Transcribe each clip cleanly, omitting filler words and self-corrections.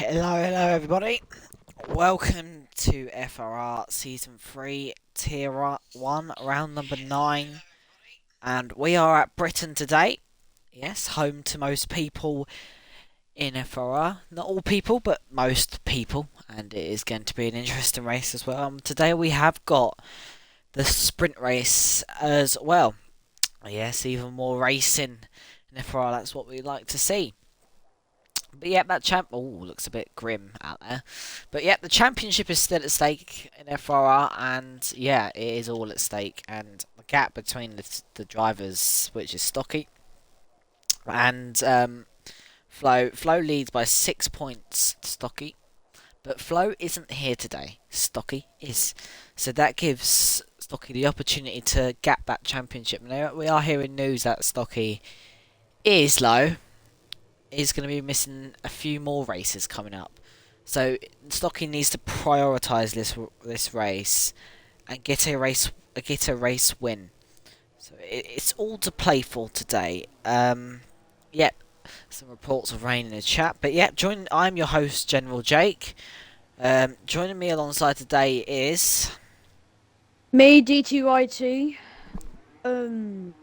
Hello everybody. Welcome to FRR Season 3, Tier 1, round number 9. And we are at Britain today. Yes, home to most people in FRR. Not all people, but most people. And it is going to be an interesting race as well. Today we have got the sprint race as well. Yes, even more racing in FRR. That's what we like to see. But yeah, that champ. Oh, looks a bit grim out there. But yeah, the championship is still at stake in FRR, and yeah, it is all at stake. And the gap between the drivers, which is Stocky and Flo leads by 6 points to Stocky, but Flo isn't here today. Stocky is, so that gives Stocky the opportunity to gap that championship. Now we are hearing news that Stocky is low. Is going to be missing a few more races coming up. So Stocky needs to prioritise this race and get a race win. So it's all to play for today. Yep, some reports of rain in the chat, but yeah, I'm your host, General Jake. Joining me alongside today is Me, DTYT. Hand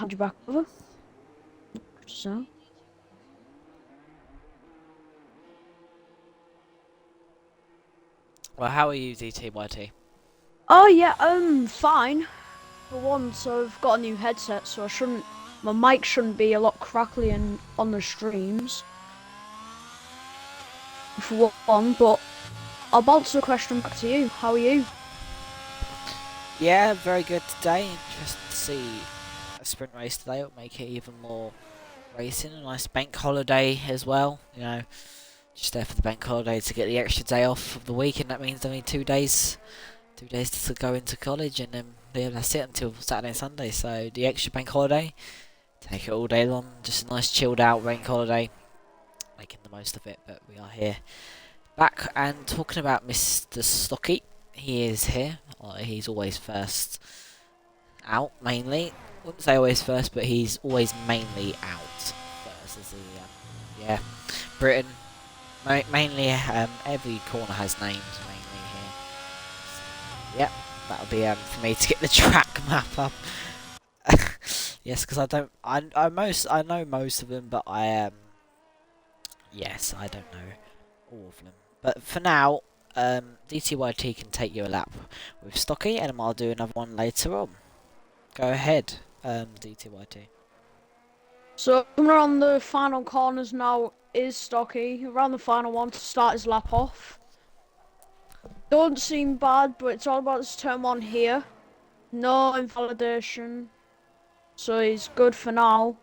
you back over. So. well, how are you, DTYT? Oh yeah, fine. For once, I've got a new headset, so my mic shouldn't be a lot crackly on the streams. For one, but I'll bounce the question back to you. How are you? Yeah, very good today. Interested to see a sprint race today. It'll make it even more racing. A nice bank holiday as well. Just there for the bank holiday to get the extra day off of the week, and that means only 2 days. 2 days to go into college, and then yeah, that's it until Saturday and Sunday. So the extra bank holiday, take it all day long. Just a nice chilled out bank holiday, making the most of it. But we are here, back and talking about Mr. Stocky. He is here. He's always first out, mainly. Wouldn't say always first, but he's always mainly out first. As he, yeah, Britain. Mainly, every corner has names mainly here. So, yep, that'll be for me to get the track map up. Yes, because I know most of them, but yes, I don't know all of them. But for now, DTYT can take you a lap with Stocky, and I'll do another one later on. Go ahead, DTYT. So coming around the final corners now is Stocky. Around the final one to start his lap off. Don't seem bad, but it's all about this turn one here. No invalidation. So he's good for now.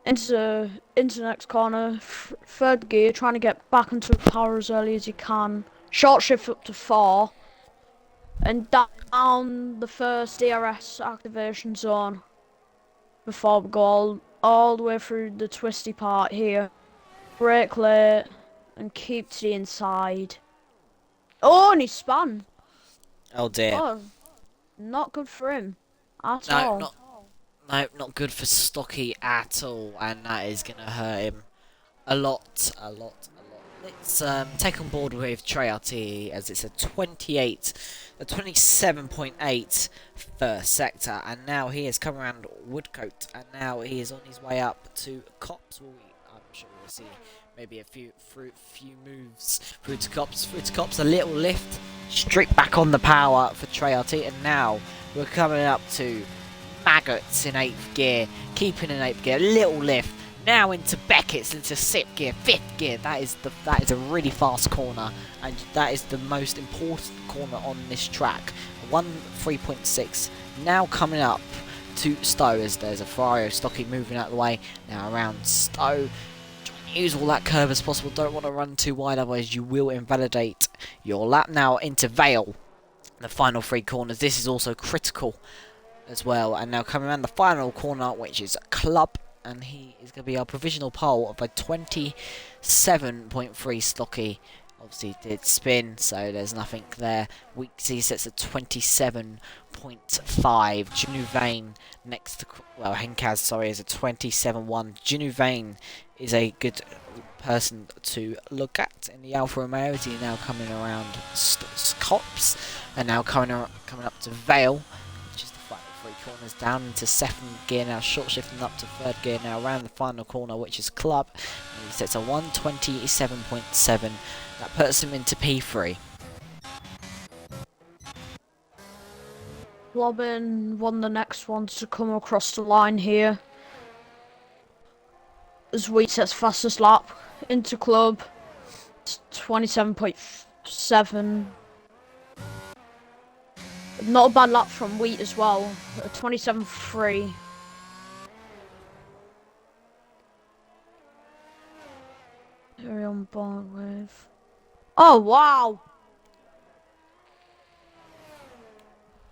Into next corner, third gear, trying to get back into power as early as he can. Short shift up to 4. And down the first DRS activation zone. Before we go all the way through the twisty part here. Brake late and keep to the inside. Oh, and he spun. Oh dear. Oh, not good for him at No, all. not good for Stocky at all, and that is gonna hurt him a lot, a lot, a lot. Let's take on board with Treyarch as it's a 27.8 first sector, and now he has come around Woodcote, and now he is on his way up to Cops. I'm sure we'll see maybe a few moves through to Cops, a little lift, straight back on the power for Treyarch, and now we're coming up to Maggots in 8th gear, keeping in 8th gear, little lift, now into Beckett's into 6th gear, 5th gear. That is a really fast corner, and that is the most important corner on this track. 3.6. Now coming up to Stowe as there's a Ferrari Stocky moving out of the way. Now around Stowe, trying to use all that curve as possible. Don't want to run too wide, otherwise you will invalidate your lap. Now into Vale, the final 3 corners. This is also critical as well, and now coming around the final corner, which is Club, and he is going to be our provisional pole of a 27.3 Stocky. Obviously did spin, so there's nothing there. Weeksy sets at 27.5. Junuvane next to, well, Henkaz, sorry, is a 27.1. Junuvane is a good person to look at in the Alfa Romeo. Is he now coming around Copse and now coming up to Vale, which is the final 3 corners down into 2nd gear now, short shifting up to 3rd gear now around the final corner, which is Club. And he sets a 1:27.7. That puts him into P3. Robin won the next one to come across the line here. As Wheat sets fastest lap into Club. It's 27.7. Not a bad lap from Wheat as well. 27.3. Very on board with. Oh wow!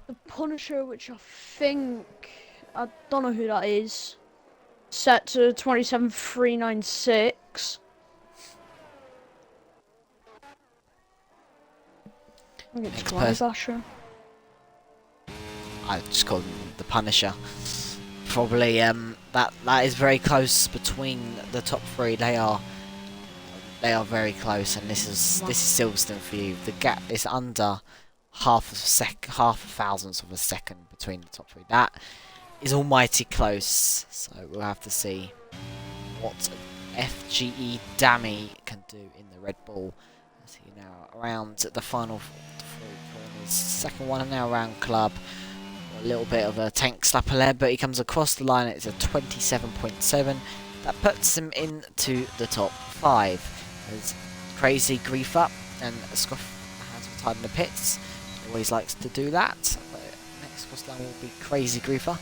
The Punisher, which I don't know who that is, set to 27.396. I think it's Basher. I just call him the Punisher. Probably that is very close between the top 3. They are very close, and this is Silverstone for you. The gap is under half a thousandth of a second between the top 3. That is almighty close. So we'll have to see what FGE Dammy can do in the Red Bull. As he now around the final 3 corners. Second one now around Club. A little bit of a tank slapper there, but he comes across the line. It's a 27.7. That puts him into the top 5. There's Crazy Griefer and Scoff has retired in the pits. Always likes to do that. But next cross line will be Crazy Griefer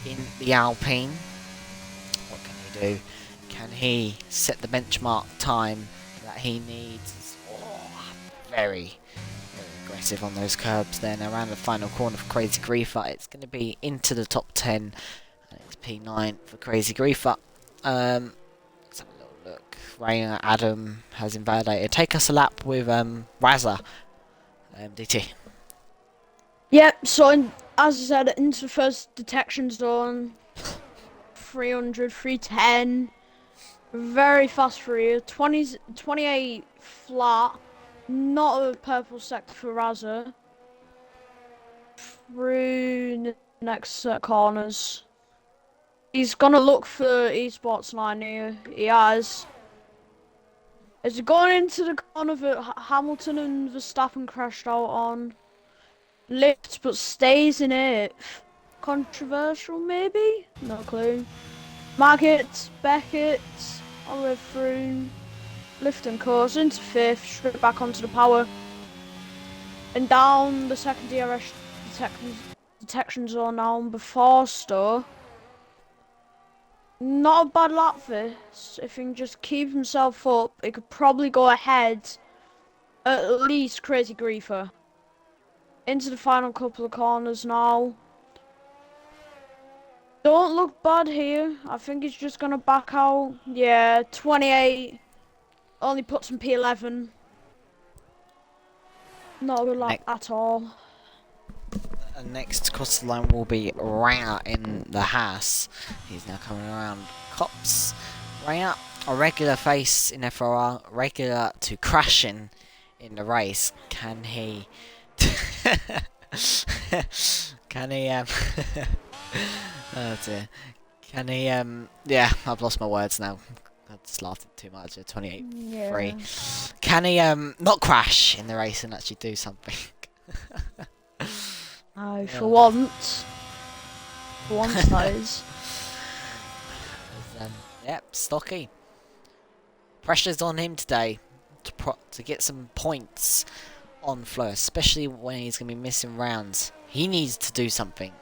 in the Alpine. What can he do? Can he set the benchmark time that he needs? Oh, very aggressive on those curbs there. Now around the final corner for Crazy Griefer, it's going to be into the top 10. And it's P9 for Crazy Griefer. Let's have a little look. Rainer Adam has invalidated. Take us a lap with Razza, DT. Yep, so as I said, into the first detection zone, 300, 310, very fast for you, 28 flat, not a purple sector for Razza, through the next set of corners. He's gonna look for esports line here, he has. Is he going into the corner that Hamilton and Verstappen crashed out on? Lifts but stays in 8th. Controversial maybe? No clue. Maggott, Beckett, all the way through. Lifton course into 5th, straight back onto the power. And down the second DRS detection zone now before Forster. Not a bad lap this. If he can just keep himself up, he could probably go ahead at least Crazy Griefer. Into the final couple of corners now. Don't look bad here. I think he's just gonna back out. Yeah, 28. Only puts him P11. Not a good lap at all. Next cross the line will be Raya in the Haas. He's now coming around Copse. Raya, a regular face in FRR, regular to crashing in the race. Can he? Can he? Oh dear. Can he? Yeah, I've lost my words now. I just laughed too much. 28-3. Yeah. Can he? Not crash in the race and actually do something? For once. For once, that is. Yep, Stocky. Pressure's on him today to get some points on Flo, especially when he's going to be missing rounds. He needs to do something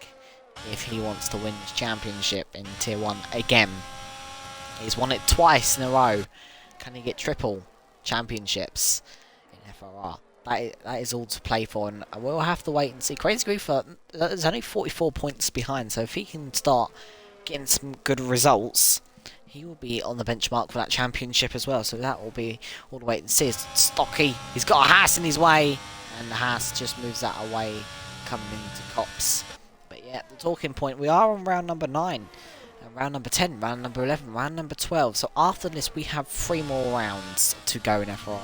if he wants to win his championship in Tier 1 again. He's won it twice in a row. Can he get triple championships in FRR? That is all to play for, and we'll have to wait and see. Crazy Griefer is only 44 points behind, so if he can start getting some good results, he will be on the benchmark for that championship as well. So that will be all to wait and see. It's Stocky, he's got a Haas in his way, and the Haas just moves that away, coming into Copse. But yeah, the talking point, we are on round number 9. round number 10, round number 11, round number 12. So after this, we have 3 more rounds to go in FRR.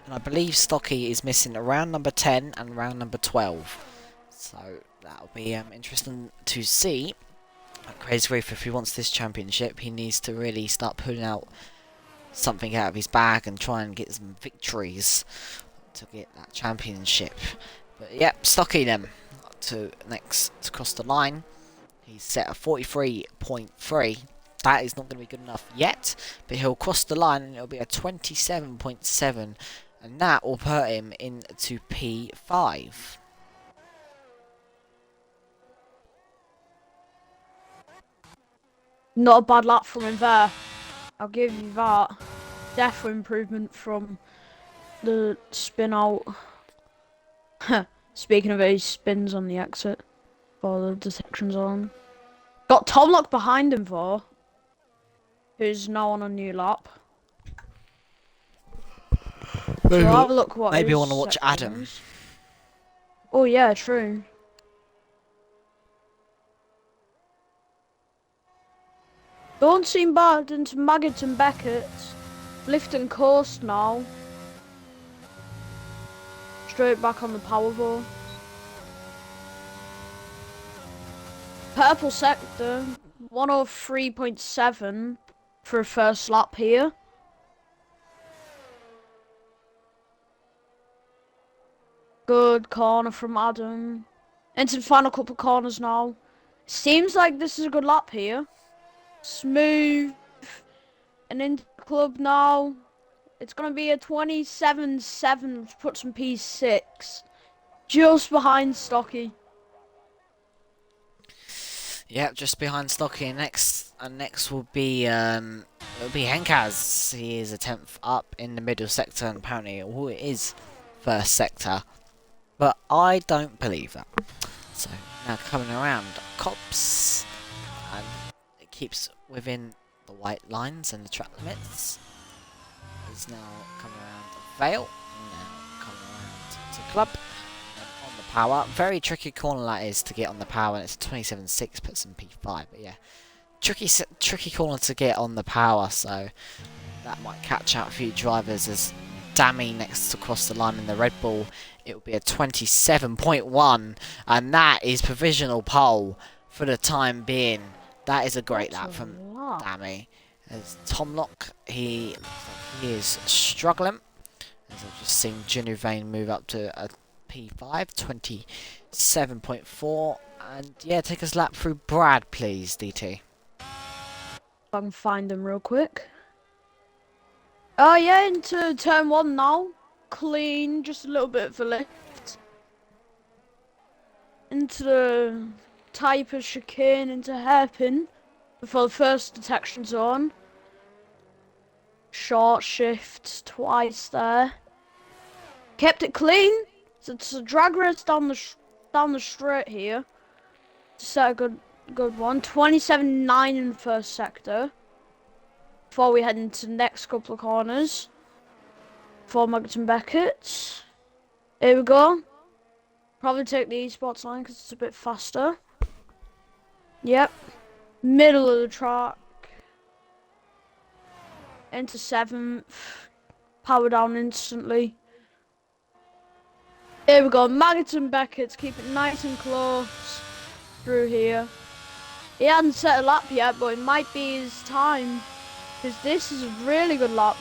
And I believe Stocky is missing round number 10 and round number 12. So that'll be interesting to see. Crazy Reef, if he wants this championship, he needs to really start pulling out something out of his bag and try and get some victories to get that championship. But yep, Stocky then to next to cross the line. He's set at 43.3. That is not going to be good enough yet, but he'll cross the line and it'll be a 27.7, and that will put him into P5. Not a bad lap from him there. I'll give you that. Definitely improvement from the spin out. Speaking of it, he spins on the exit for the detection zone. Got Tomlock behind him though, who's now on a new lap. So we'll have a look what Maybe you want to watch Adam. is. Oh yeah, true. Don't seem bad into Maggott and Beckett. Lifting coast now. Straight back on the Powerball. Purple sector, 103.7 for a first lap here. Good corner from Adam. Into the final couple corners now. Seems like this is a good lap here. Smooth. And into the club now. It's going to be a 27.7, which puts him P6. Just behind Stocky. Yeah, just behind Stocky. Next will be Henkaz. He is a 10th up in the middle sector, and apparently it is first sector. But I don't believe that. So now coming around Cops, and it keeps within the white lines and the track limits. He's now coming around Vale, now coming around to Club. On the power, very tricky corner that is to get on the power, and it's 27.6 puts in P5. But yeah, tricky corner to get on the power, so that might catch out a few drivers. As Dammy next to cross the line in the Red Bull, it will be a 27.1, and that is provisional pole for the time being. That is a great lap from Dammy. As Tomlock, he is struggling. As I've just seen Genuvain move up to a P5, 27.4. And yeah, take us lap through Brad, please, DT. I can find them real quick. Oh yeah, into turn 1 now. Clean, just a little bit of a lift. Into the type of chicane, into hairpin. For the first detection zone. Short shift twice there. Kept it clean. So it's a drag race down the straight here. To set a good one. 27.9 in the first sector. Before we head into the next couple of corners. For Maggott and Beckett. Here we go. Probably take the esports line because it's a bit faster. Yep. Middle of the track. Into 7th. Power down instantly. Here we go. Maggott and Beckett keep it nice and close through here. He hasn't set a lap yet, but it might be his time. Because this is a really good lap.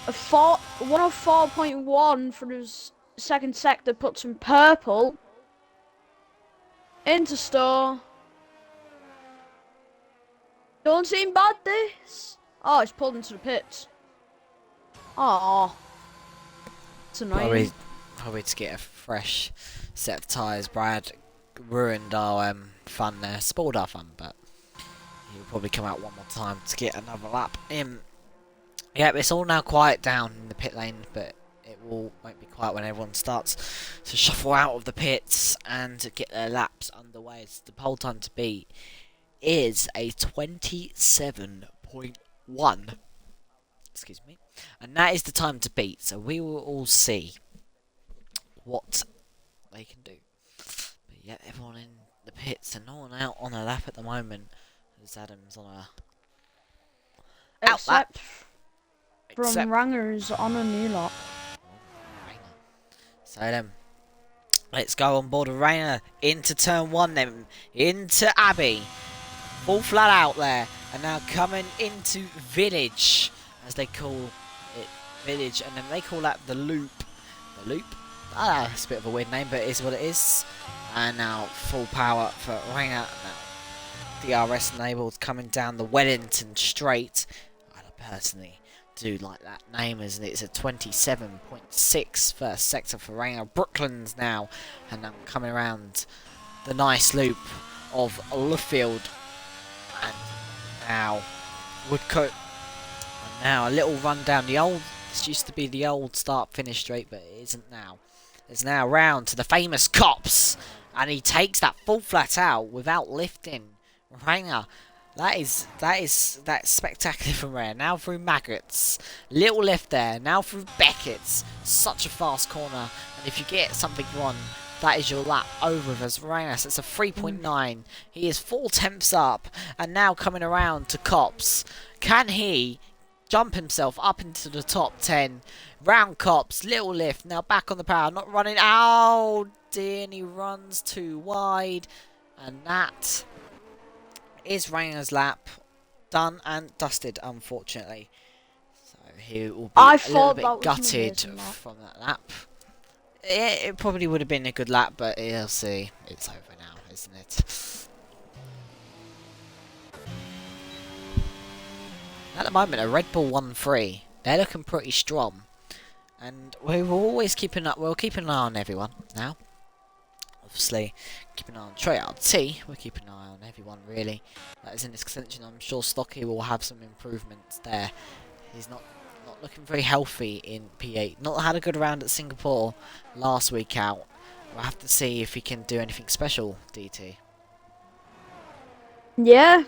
A 104.1 for his second sector puts him purple. Into store. Don't seem bad this. Oh, he's pulled into the pits. Oh, it's annoying. Probably to get a fresh set of tyres. Brad ruined our fun there. Spoiled our fun, but he'll probably come out one more time to get another lap in. Yeah, it's all now quiet down in the pit lane, but it won't be quiet when everyone starts to shuffle out of the pits and get their laps underway. So the pole time to beat is a 27.1. Excuse me. And that is the time to beat. So we will all see what they can do. But yeah, everyone in the pits and no one out on a lap at the moment. Because Adam's on a outlet. Except from Rangers on a new lock. So then, let's go on board Rainer into turn 1 then, into Abbey. Full flat out there, and now coming into Village, as they call it, Village, and then they call that the Loop. The Loop? Ah, it's a bit of a weird name, but it is what it is. And now full power for Rainer. DRS enabled coming down the Wellington Straight. I personally do like that name, as it's a 27.6 first sector for Rainer. Brooklands now, and I'm coming around the nice loop of Luffield, and now Woodcote. And now a little run down the old. This used to be the old start finish straight, but it isn't now. It's now round to the famous Cops, and he takes that full flat out without lifting. Rainer. That's spectacular from Rainer. Now through Maggots. Little lift there. Now through Beckett's. Such a fast corner. And if you get something wrong, that is your lap over with as Rainer. So it's a 3.9. He is 4/10 up. And now coming around to Cops. Can he jump himself up into the top 10? Round Cops. Little lift. Now back on the power. Not running. Oh dear. And he runs too wide. And that is Rainer's lap done and dusted, unfortunately. So he will be a little bit gutted from that lap. It probably would have been a good lap, but you'll see. It's over now, isn't it? At the moment, a Red Bull 1-3. They're looking pretty strong. And we're always keeping up. We'll keep an eye on everyone now. Obviously, keep an eye on Trey RT. We're keeping an eye on everyone, really. That is in this extension. I'm sure Stocky will have some improvements there. He's not looking very healthy in P8. Not had a good round at Singapore last week out. We'll have to see if he can do anything special, DT. Yeah,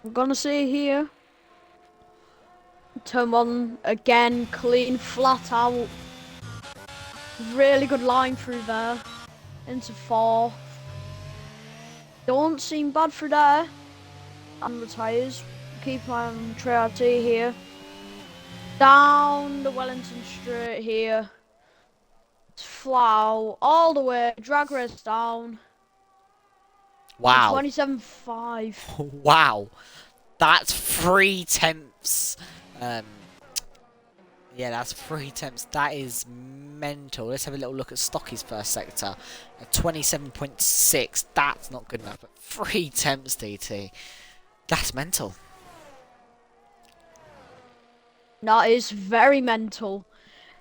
we're gonna see here. Turn 1 again, clean, flat out. Really good line through there. Into 4. Don't seem bad through there. And the tyres. Keep on Trey RT here. Down the Wellington Straight here. Flat all the way. Drag race down. Wow. 27.5. Wow. That's 3/10. Yeah, that's 3/10. That is mental. Let's have a little look at Stocky's first sector. At 27.6. That's not good enough. But 3/10, DT. That's mental. That is very mental.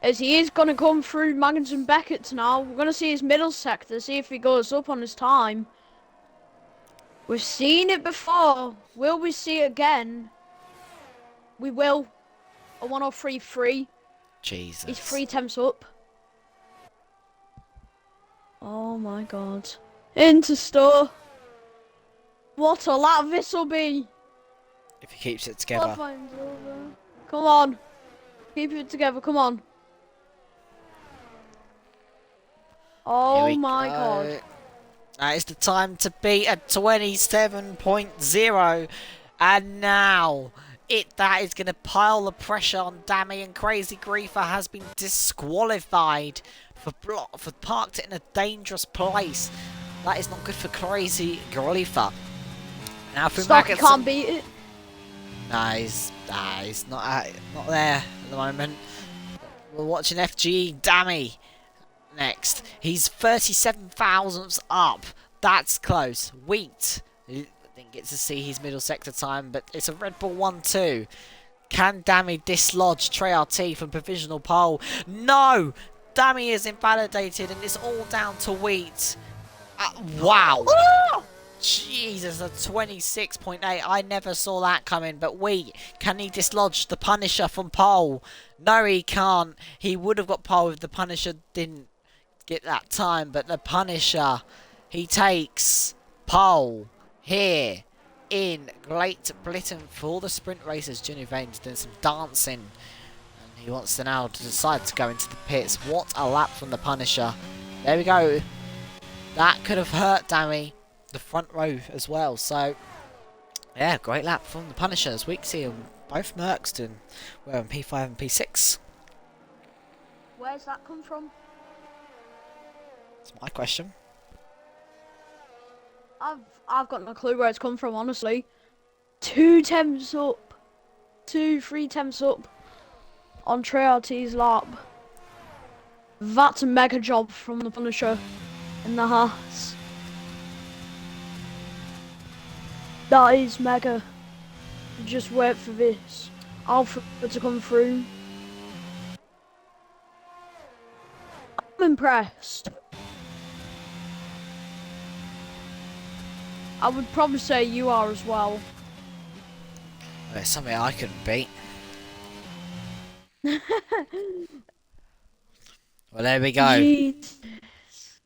As he is going to come through Maggins and Beckett now. We're going to see his middle sector. See if he goes up on his time. We've seen it before. Will we see it again? We will. A 103.3. Jesus. He's 3/10 up. Oh my god. Into store. What a lap this will be. If he keeps it together. Come on. Keep it together. Come on. Oh my god. That is the time to be at 27.0. And now that is going to pile the pressure on Dammy, and Crazy Griefer has been disqualified for parked it in a dangerous place. That is not good for Crazy Griefer. Now through Stocky can't beat it. No, he's not there at the moment. We're watching FGE Dammy next. He's 37 thousandths up. That's close. Wheat didn't get to see his middle sector time, but it's a Red Bull 1-2. Can Dammy dislodge Trey RT from provisional pole? No! Dammy is invalidated, and it's all down to Wheat. Wow! Jesus, a 26.8. I never saw that coming, but Wheat, can he dislodge the Punisher from pole? No, he can't. He would have got pole if the Punisher didn't get that time, but the Punisher, he takes pole here in Great Britain for the sprint races. Junior Vane's doing some dancing, and he wants to now decide to go into the pits. What a lap from the Punisher. There we go. That could have hurt Dammy, the front row as well. So Yeah, great lap from the Punishers. Weeksy and both Mercs doing well in P5 and P6. Where's that come from? That's my question. I've got no clue where it's come from, honestly. 2 temps up. 3 temps up on Treyarch's lap. That's a mega job from the Punisher in the Haas. That is mega. Just wait for this Alpha to come through. I'm impressed. I would probably say you are as well. It's something I couldn't beat. Well, there we go. Jeez.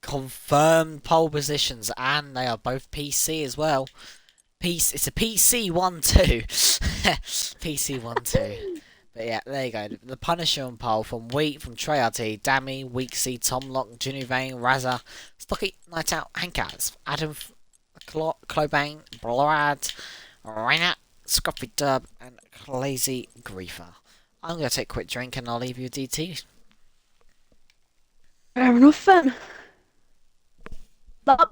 Confirmed pole positions, and they are both PC as well. It's a PC 1-2. PC 1-2. But yeah, there you go. The Punisher on pole from Treyarch, Dammy, Weeksy, Tomlock, Junivane, Razza, Stocky, Nightout, Hankaz, Adam, Clobane, Blorad, Rainer, Scruffy Dub, and Lazy Griefer. I'm going to take a quick drink and I'll leave you DT. Fair enough then. That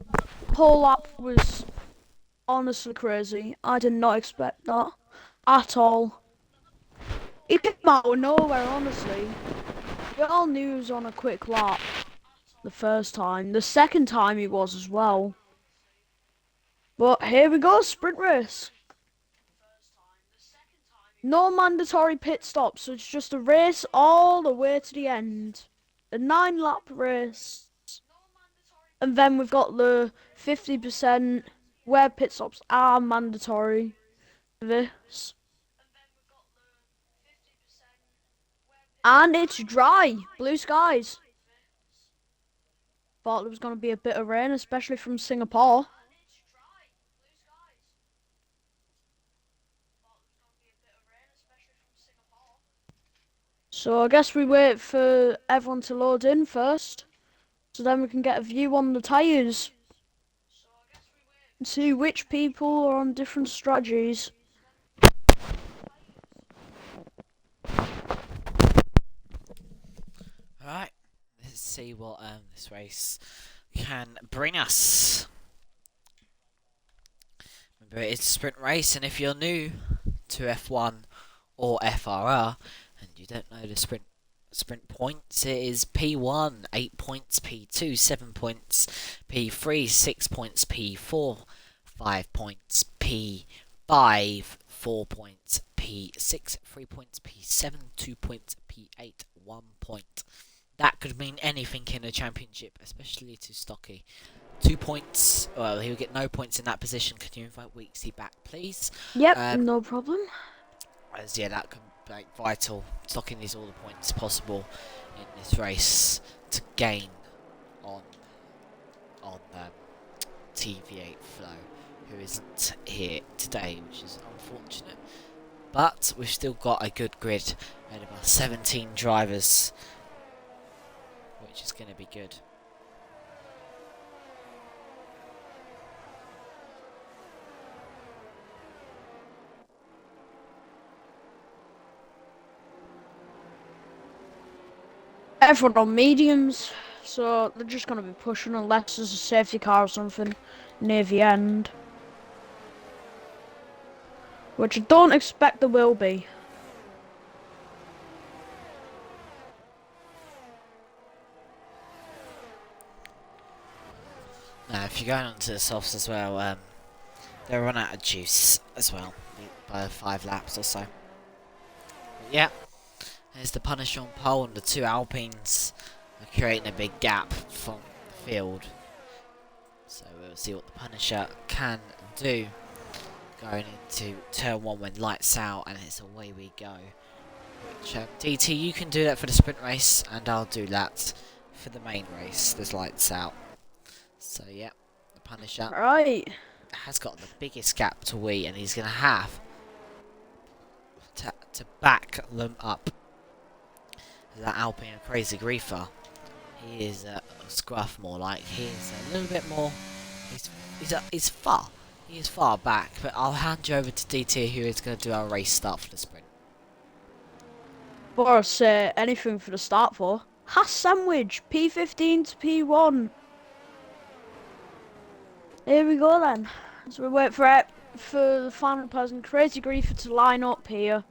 whole lap was honestly crazy. I did not expect that at all. He came out of nowhere, honestly. We all knew he was on a quick lap the first time. The second time he was as well. But here we go, sprint race. No mandatory pit stops, so it's just a race all the way to the end. A 9-lap race. And then we've got the 50% where pit stops are mandatory for this. And it's dry, blue skies. Thought there was going to be a bit of rain, especially from Singapore. So I guess we wait for everyone to load in first, so then we can get a view on the tyres. And see which people are on different strategies. Alright, let's see what this race can bring us. Remember, it's a sprint race, and if you're new to F1 or FRR and you don't know the sprint points, it is P1 8 points, P2 7 points, P3 6 points, P4 5 points, P5 4 points, P6 3 points, P7 2 points, P8 1 point. That could mean anything in a championship, especially to Stocky. 2 points. Well, he'll get no points in that position. Can you invite Weeksy back, please? Yep, no problem. As yeah, that can be vital. Stocky needs all the points possible in this race to gain on TV8 Flow, who isn't here today, which is unfortunate. But we've still got a good grid and about 17 drivers, which is going to be good. Everyone on mediums, so they're just going to be pushing unless there's a safety car or something near the end. Which I don't expect there will be. Now, if you're going on to the softs as well, they'll run out of juice as well by 5 laps or so. But yeah, there's the Punisher on pole, and the 2 Alpines are creating a big gap from the field. So we'll see what the Punisher can do going into turn 1 when lights out, and it's away we go. Which DT, you can do that for the sprint race, and I'll do that for the main race. There's lights out. So yeah, the Punisher Right. has got the biggest gap to Wee, and he's going to have to back them up. That Alpine Crazy Griefer, he is a scruff more like. He's a little bit more. He's far. He is far back, but I'll hand you over to DT, who is going to do our race start for the sprint. Before I say anything for the start for, Haas Sandwich, P15 to P1. Here we go then. So we wait for it, for the final person, Crazy Griefer, to line up here.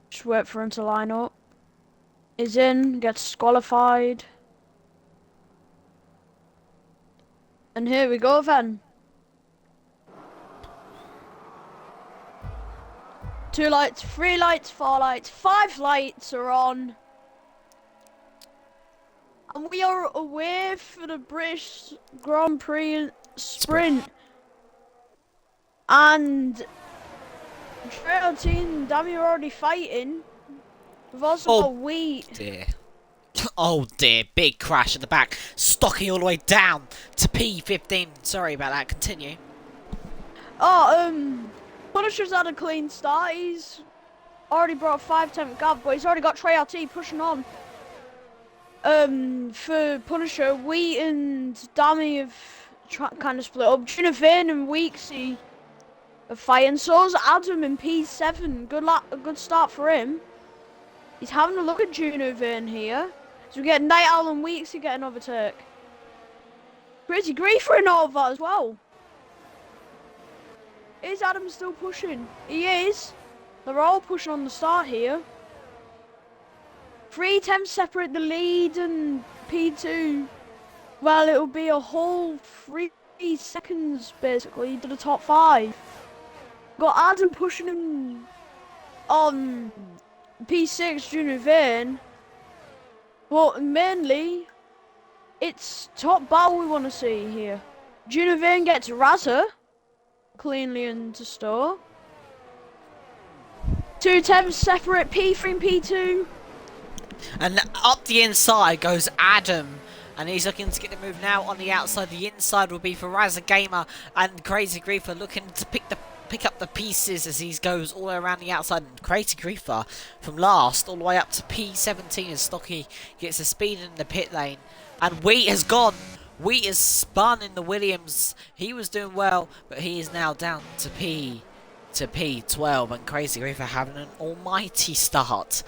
Just wait for him to line up. He's in, gets qualified. And here we go then. 2 lights, 3 lights, 4 lights, 5 lights are on. And we are away for the British Grand Prix sprint. And Trail Team and Dammy are already fighting. We've also got Wheat. Dear. Oh dear, big crash at the back. Stocky all the way down to P15. Sorry about that, continue. Oh, Punisher's had a clean start. He's already brought a 5-10 gap, but he's already got Trey RT pushing on. For Punisher, Wheat and Dammy have kind of split up. Junior Vane and Weeksy are fighting. So's Adam in P7. A good start for him. He's having a look at Junior Vane here. So we get Night Owl and Weeksy getting overtake. Crazy Griefer in all of that as well. Is Adam still pushing? He is. They're all pushing on the start here. 3 attempts separate the lead and P2. Well, it'll be a whole 3 seconds basically to the top 5. Got Adam pushing him on P6 Junior Vane. But mainly, it's top battle we want to see here. Junior Vane gets Razza cleanly into store. 2 attempts separate P3 and P2. And up the inside goes Adam. And he's looking to get the move now on the outside. The inside will be for Razza Gamer and Crazy Griefer looking to pick up the pieces as he goes all around the outside. And Crazy Griefer from last all the way up to P17 as Stocky gets the speed in the pit lane. And Wheat has gone. Wheat has spun in the Williams. He was doing well, but he is now down to P12. And Crazy Griefer having an almighty start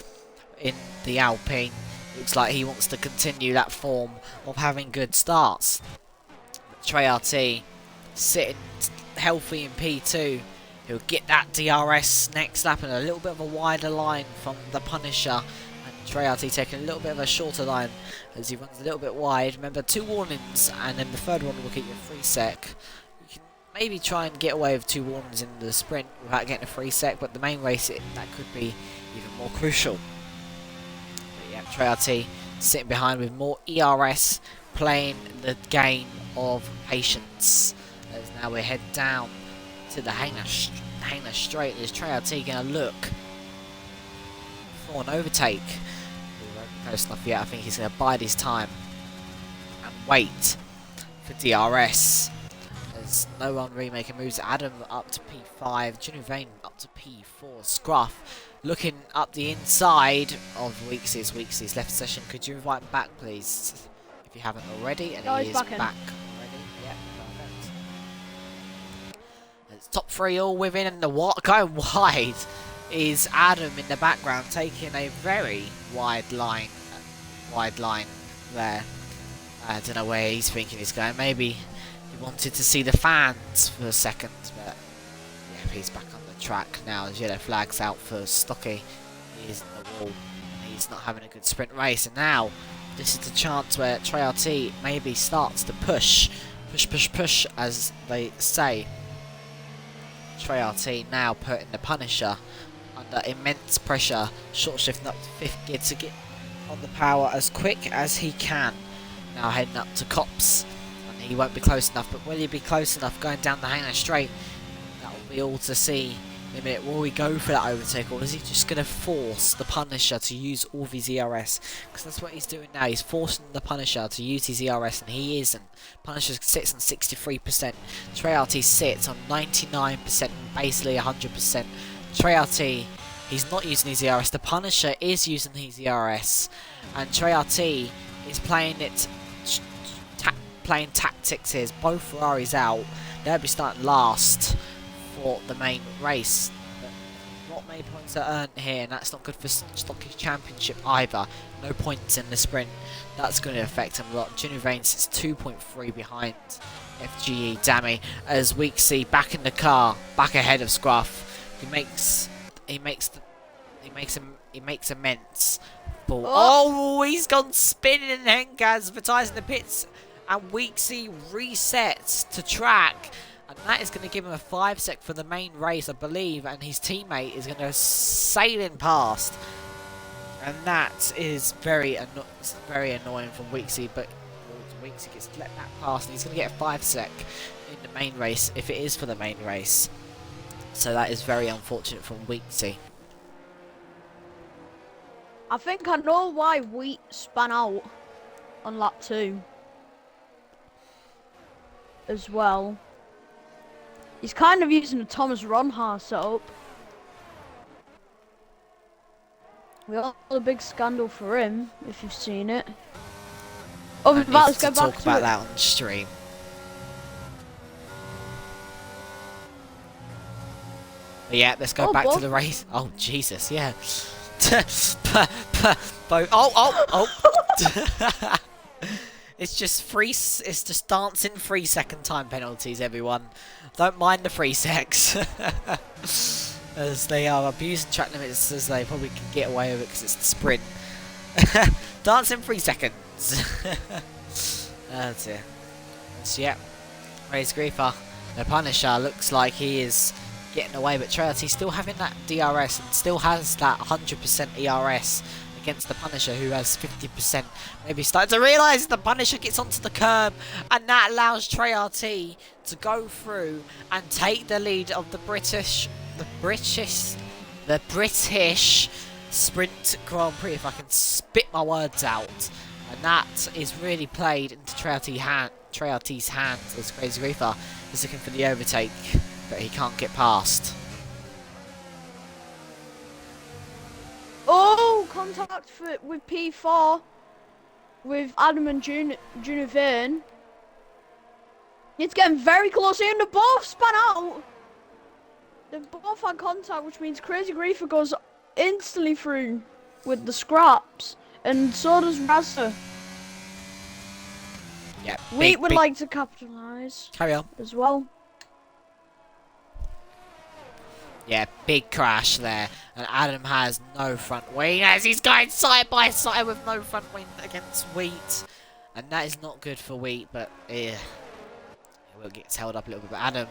in the Alpine. Looks like he wants to continue that form of having good starts. But Trey RT sitting healthy in P2. He'll get that DRS next lap and a little bit of a wider line from the Punisher. And Trey RT taking a little bit of a shorter line as he runs a little bit wide. Remember, 2 warnings and then the third one will keep you 3 sec. You can maybe try and get away with 2 warnings in the sprint without getting a 3 sec, but the main race that could be even more crucial. Trey RT sitting behind with more ERS, playing the game of patience. As now we head down to the Hanger Straight. Is Trey RT going to look for an overtake? We won't be close enough yet. I think he's going to bide his time and wait for DRS. There's no one really making moves. Adam up to P5, Junior Vane up to P4. Scruff looking up the inside of Weeksy's left session. Could you invite him back, please, if you haven't already? And he is back already. Yep, perfect. It's top 3 all within, and the going wide is Adam in the background, taking a very wide line there. I don't know where he's thinking he's going. Maybe he wanted to see the fans for a second, but yeah, he's back on the track now. As yellow flag's out for Stocky. He is in the wall. And he's not having a good sprint race. And now this is the chance where Trey RT maybe starts to push, as they say. Trey RT now putting the Punisher under immense pressure. Short shifting up to 5th gear to get on the power as quick as he can. Now heading up to Cops. And he won't be close enough, but will he be close enough going down the Hanger Straight? That will be all to see in a minute. Will he go for that overtake, or is he just going to force the Punisher to use all of his ERS? Because that's what he's doing now. He's forcing the Punisher to use his ERS, and he isn't. Punisher sits on 63%. Trey RT sits on 99% and basically 100%. Trey RT, he's not using his ERS. The Punisher is using his ERS, and Trey RT is playing playing tactics here. Both Ferraris out. They'll be starting last for the main race. But not many points are earned here, and that's not good for Stockage Championship either. No points in the sprint. That's going to affect him a lot. Junior Vane sits 2.3 behind FGE Dami as Weeksy back in the car, back ahead of Scruff. He makes immense. Oh, he's gone spinning, and Henk advertising the pits, and Weeksy resets to track, and that is going to give him a 5 sec for the main race, I believe, and his teammate is going to sail in past, and that is very annoying from Weeksy, but Weeksy gets let that pass, and he's going to get a 5 sec in the main race if it is for the main race. So that is very unfortunate from Weeksy. I think I know why Wheat spun out on lap 2 as well. He's kind of using a Thomas Ronhaar setup. We got a big scandal for him, if you've seen it. Oh, let's go back talk to about it. that on stream. But yeah, let's go back to the race. Oh, Jesus, yeah. It's just dancing 3 second time penalties, everyone. Don't mind the 3 secs. As they are abusing track limits as they probably can get away with it because it's the sprint. Dancing 3 seconds. Oh dear. So yeah, Raise Griefer, the Punisher, looks like he is getting away, but Treaty still having that DRS and still has that 100% ERS against the Punisher, who has 50%. Maybe starting to realise the Punisher gets onto the curb, and that allows Treaty to go through and take the lead of the British Sprint Grand Prix, if I can spit my words out. And that is really played into Treaty's hands as Crazy Reaper is looking for the overtake, but he can't get past. Oh, contact with P4 with Adam and Junivane. It's getting very close here, and they both span out. They both had contact, which means Crazy Griefer goes instantly through with the scraps, and so does Razza. Yeah, We would like to capitalise. Carry on. As well. Yeah, big crash there, and Adam has no front wing as he's going side by side with no front wing against Wheat, and that is not good for Wheat, but it gets held up a little bit. But Adam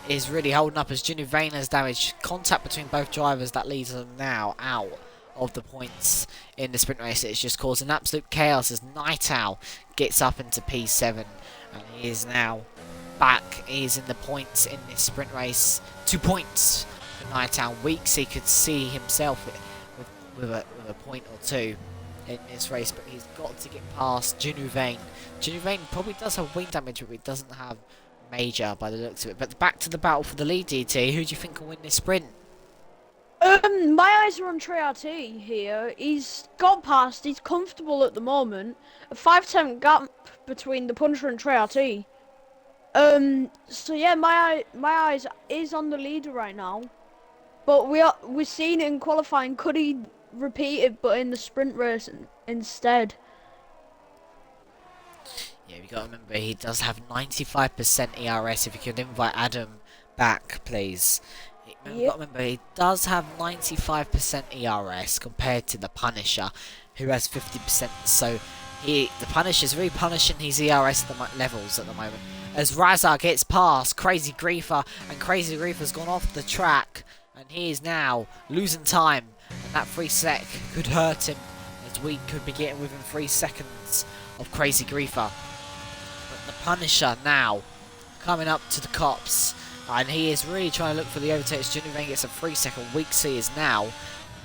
is really holding up as Junior Vane has damaged contact between both drivers. That leads them now out of the points in the sprint race. It's just causing absolute chaos as Night Owl gets up into P7, and he is now back. He is in the points in this sprint race. 2 points. Night Owl. Weeksy could see himself with a point or two in this race, but he's got to get past Junuvane. Junuvane probably does have wing damage, but he doesn't have major by the looks of it. But back to the battle for the lead, DT. Who do you think will win this sprint? My eyes are on Treaty here. He's got past. He's comfortable at the moment. A 5-10 gap between the Punisher and Treaty. So yeah, my eyes is on the leader right now. But we're seeing it in qualifying. Could he repeat it, but in the sprint race instead? Yeah, we got to remember he does have 95% ERS. If you could invite Adam back, please. Yep. Got to remember he does have 95% ERS compared to the Punisher, who has 50%. So the Punisher is really punishing his ERS levels at the moment. As Razar gets past Crazy Griefer, and Crazy Griefer's gone off the track. And he is now losing time, and that 3 sec could hurt him, as we could be getting within 3 seconds of Crazy Griefer. But the Punisher now coming up to the cops, and he is really trying to look for the overtake. Junivane gets a 3 second. Weeksy is now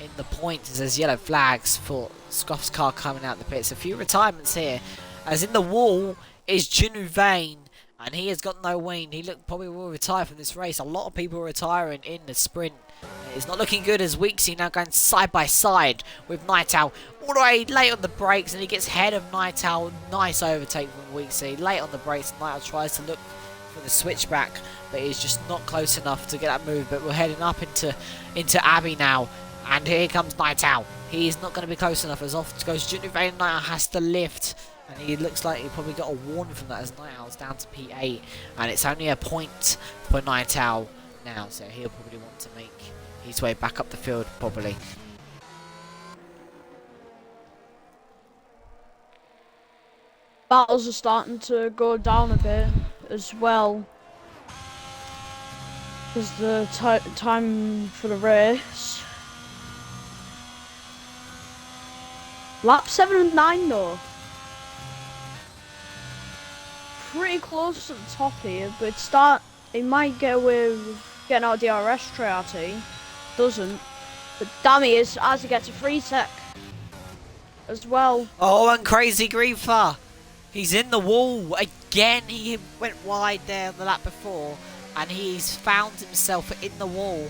in the points as there's yellow flags for Scoff's car coming out the pits. A few retirements here, as in the wall is Junuvane. And he has got no wing. He probably will retire from this race. A lot of people are retiring in the sprint. it's not looking good as Weeksy now going side by side with Night Owl. All the way late on the brakes, and he gets ahead of Night Owl. Nice overtake from Weeksy. Late on the brakes, Night Owl tries to look for the switchback, but he's just not close enough to get that move. But we're heading up into Abbey now, and here comes Night Owl. He's not going to be close enough, as off goes Junior Vane. Night Owl has to lift, and he looks like he probably got a warning from that as Night Owl's down to P8, and it's only a point for Night Owl now, so he'll probably want to make his way back up the field probably. Battles are starting to go down a bit as well, as the time for the race. Lap 7 and 9 though. Pretty close at the top here, but he might get away with getting out of DRS. Triarty doesn't, but damn he is as he gets a free sec as well. Oh, and Crazy Griefer! He's in the wall again. He went wide there on the lap before, and he's found himself in the wall,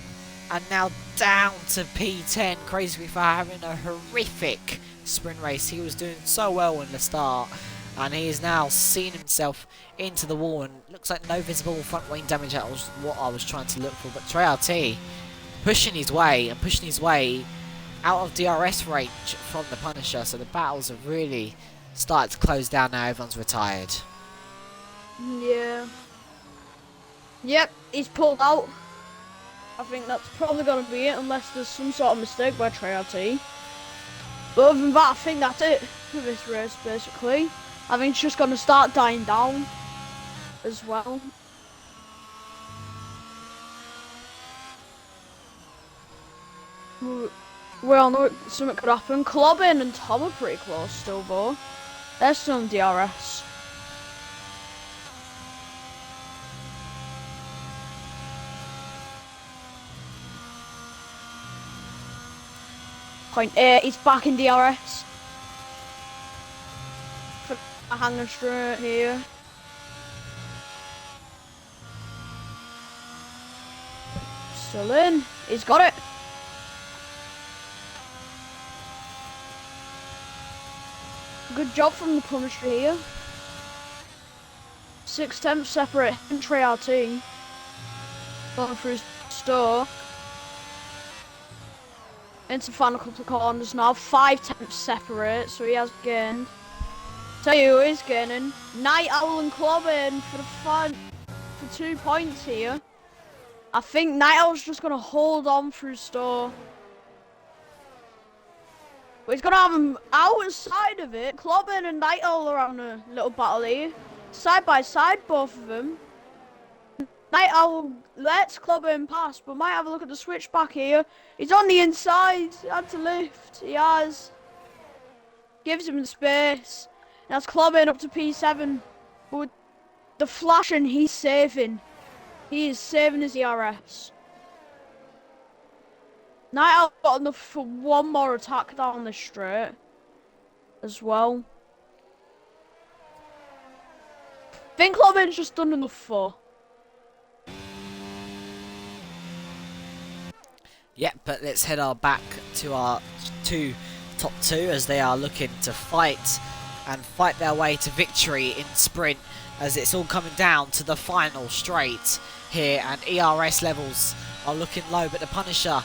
and now down to P10. Crazy Griefer having a horrific sprint race. He was doing so well in the start, and he is now seen himself into the wall, and looks like no visible front wing damage. That was what I was trying to look for. But Triarty pushing his way out of DRS range from the Punisher, so the battles have really started to close down now. Everyone's retired. Yeah. Yep, he's pulled out. I think that's probably going to be it, unless there's some sort of mistake by Triarty. But other than that, I think that's it for this race, basically. I think it's just going to start dying down as well. We all know something could happen. Clobbin and Tom are pretty close still, though. They're still in DRS. Point 8, he's back in DRS. Hanging straight here. Still in. He's got it. Good job from the Punisher here. 6 tenths separate him, Triarty. Going through his store. Into the final couple of corners now. 5 tenths separate, so he has gained. Tell you who is gaining. Night Owl and Clobbin for the fun for 2 points here. I think Night Owl's just gonna hold on through store. But he's gonna have him outside of it. Clobbin and Night Owl are having a little battle here. Side by side, both of them. Night Owl lets Clobbin pass, but might have a look at the switchback here. He's on the inside. He had to lift. He has. Gives him the space. That's Clobbin up to P7. But with the flashing, he's saving. He is saving his ERS. Night Owl got enough for one more attack down the straight as well. I think Clobbin's just done enough for. Yeah, but let's head back to our top two as they are looking to fight their way to victory in sprint, as it's all coming down to the final straight here, and ERS levels are looking low, but the Punisher,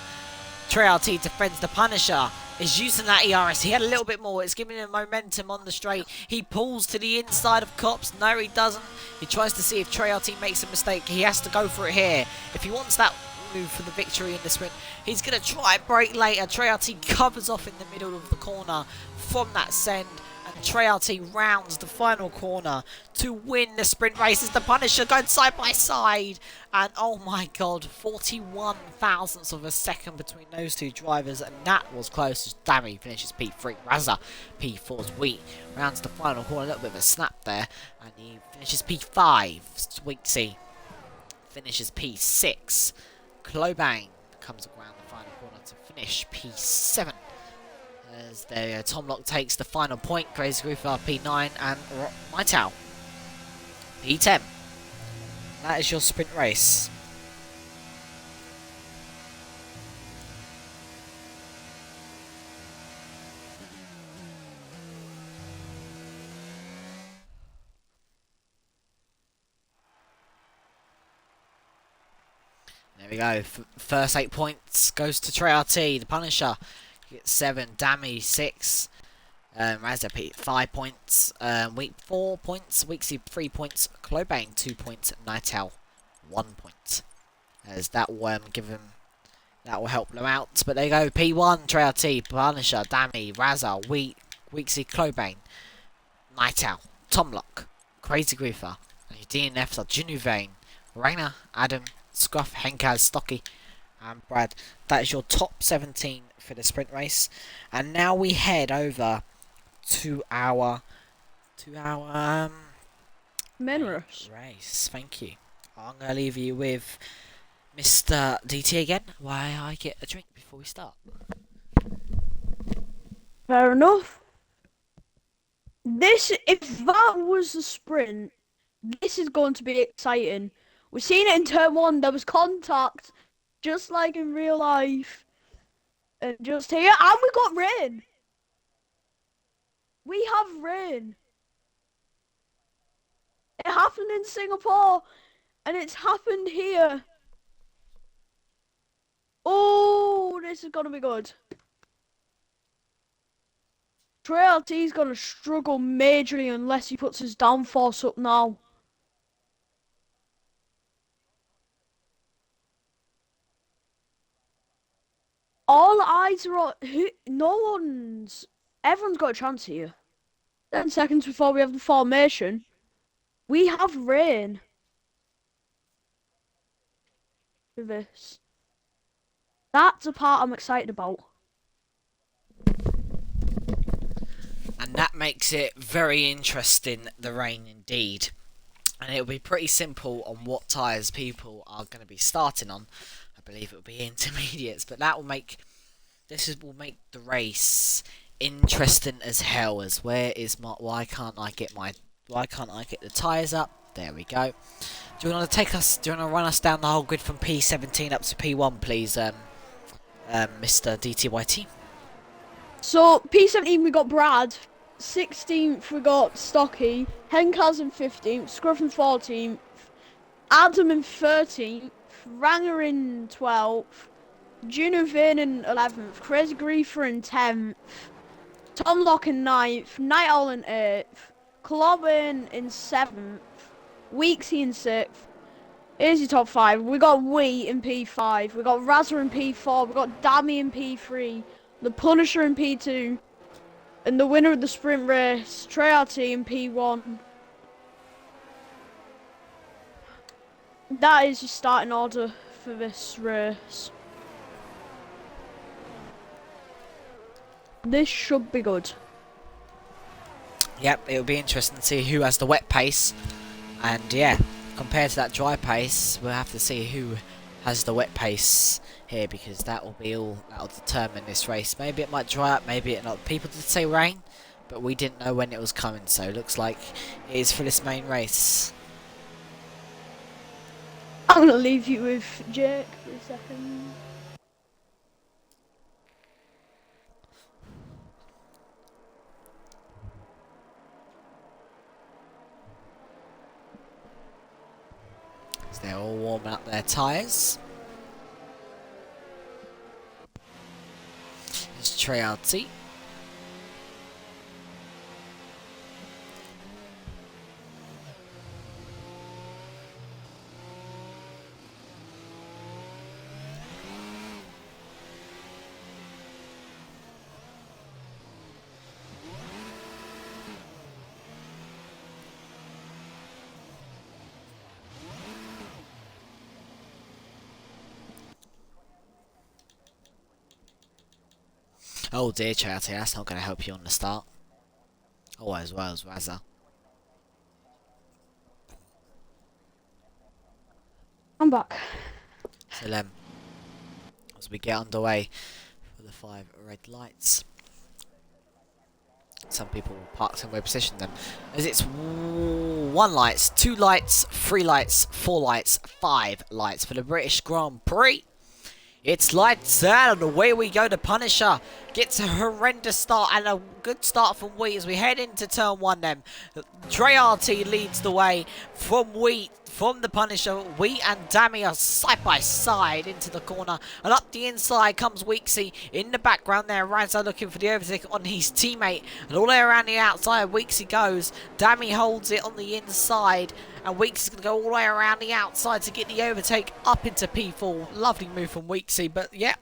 Triarty defends the Punisher, is using that ERS. He had a little bit more. It's giving him momentum on the straight. He pulls to the inside of Cops. No, he doesn't. He tries to see if Triarty makes a mistake. He has to go for it here. If he wants that move for the victory in the sprint, he's going to try and brake later. Triarty covers off in the middle of the corner from that send, and Triarty rounds the final corner to win the sprint race as the Punisher going side by side. And oh my god, 41 thousandths of a second between those two drivers, and that was close as Dammy finishes P3. Razza P4's Wheat rounds the final corner, a little bit of a snap there, and he finishes P5. Sweetsy finishes P6. Clobang comes around the final corner to finish P7. As the Tomlock takes the final point. Crazy Griefer P9 and Night Owl P10. That is your sprint race. There we go. First 8 points goes to Trey, the Punisher. He gets 7. Dammy 6. Razapete 5 points. Week 4 points. Weeksy 3 points. Clobane 2 points. Night Owl 1 point. As that will give him. That will help them out. But there you go. P1 Trey, Punisher, Dammy, Razza, Weeksy, Clobane, Night Owl, Tomlock, Crazy Griefer, and your DNFs are Junuvane, Rainer, Adam, Scruff, Henkaz, Stocky, and Brad. That is your top 17 for the sprint race. And now we head over to our main race. Thank you. I'm gonna leave you with Mr. DT again. Why I get a drink before we start. Fair enough. If that was the sprint, this is going to be exciting. We've seen it in turn 1. There was contact, just like in real life. And just here, and we got rain. We have rain. It happened in Singapore, and it's happened here. Oh, this is gonna be good. Trey is gonna struggle majorly unless he puts his downforce up now. All eyes are on everyone's got a chance here. 10 seconds before we have the formation. We have rain. For this. That's a part I'm excited about. And that makes it very interesting, the rain indeed. And it'll be pretty simple on what tyres people are going to be starting on. I believe it will be intermediates, but that will make will make the race interesting as hell. As why can't I get the tyres up? There we go. Do you want to run us down the whole grid from P17 up to P1, please, Mr. DTYT? So P17 we got Brad, 16th we got Stocky, Henkaz in 15th, Scruff in 14th, Adam in 13th, Ranger in 12th, Junuvane in 11th, Crazy Griefer in 10th, Tomlock in 9th, Night Owl in 8th, Clobin in 7th, Weeksy in 6th. Here's your top 5. We got Wee in P5, we got Razza in P4, we got Dammy in P3, the Punisher in P2, and the winner of the sprint race, Trey in P1. That is your starting order for this race. This should be good. Yep, it'll be interesting to see who has the wet pace. And yeah, compared to that dry pace, we'll have to see who has the wet pace here, because that'll determine this race. Maybe it might dry up, maybe it not. People did say rain, but we didn't know when it was coming, so it looks like it is for this main race. I'm gonna leave you with Jake for a second. So they're all warming up their tyres. There's Treyarch. Oh dear, Charity, that's not going to help you on the start. Oh, as well as Razza. I'm back. So as we get underway for the 5 red lights. Some people will park somewhere, position them. As it's 1 lights, 2 lights, 3 lights, 4 lights, 5 lights for the British Grand Prix. It's lights out and away we go to Punisher. gets a horrendous start and a good start from Wheat as we head into turn 1 then. Treyarch leads the way from Wheat, from the Punisher. Wheat and Dammy are side by side into the corner, and up the inside comes Weeksy. In the background there, Razza looking for the overtake on his teammate, and all the way around the outside Weeksy goes. Dammy holds it on the inside, and Weeksy's going to go all the way around the outside to get the overtake up into P4. Lovely move from Weeksy, but yeah,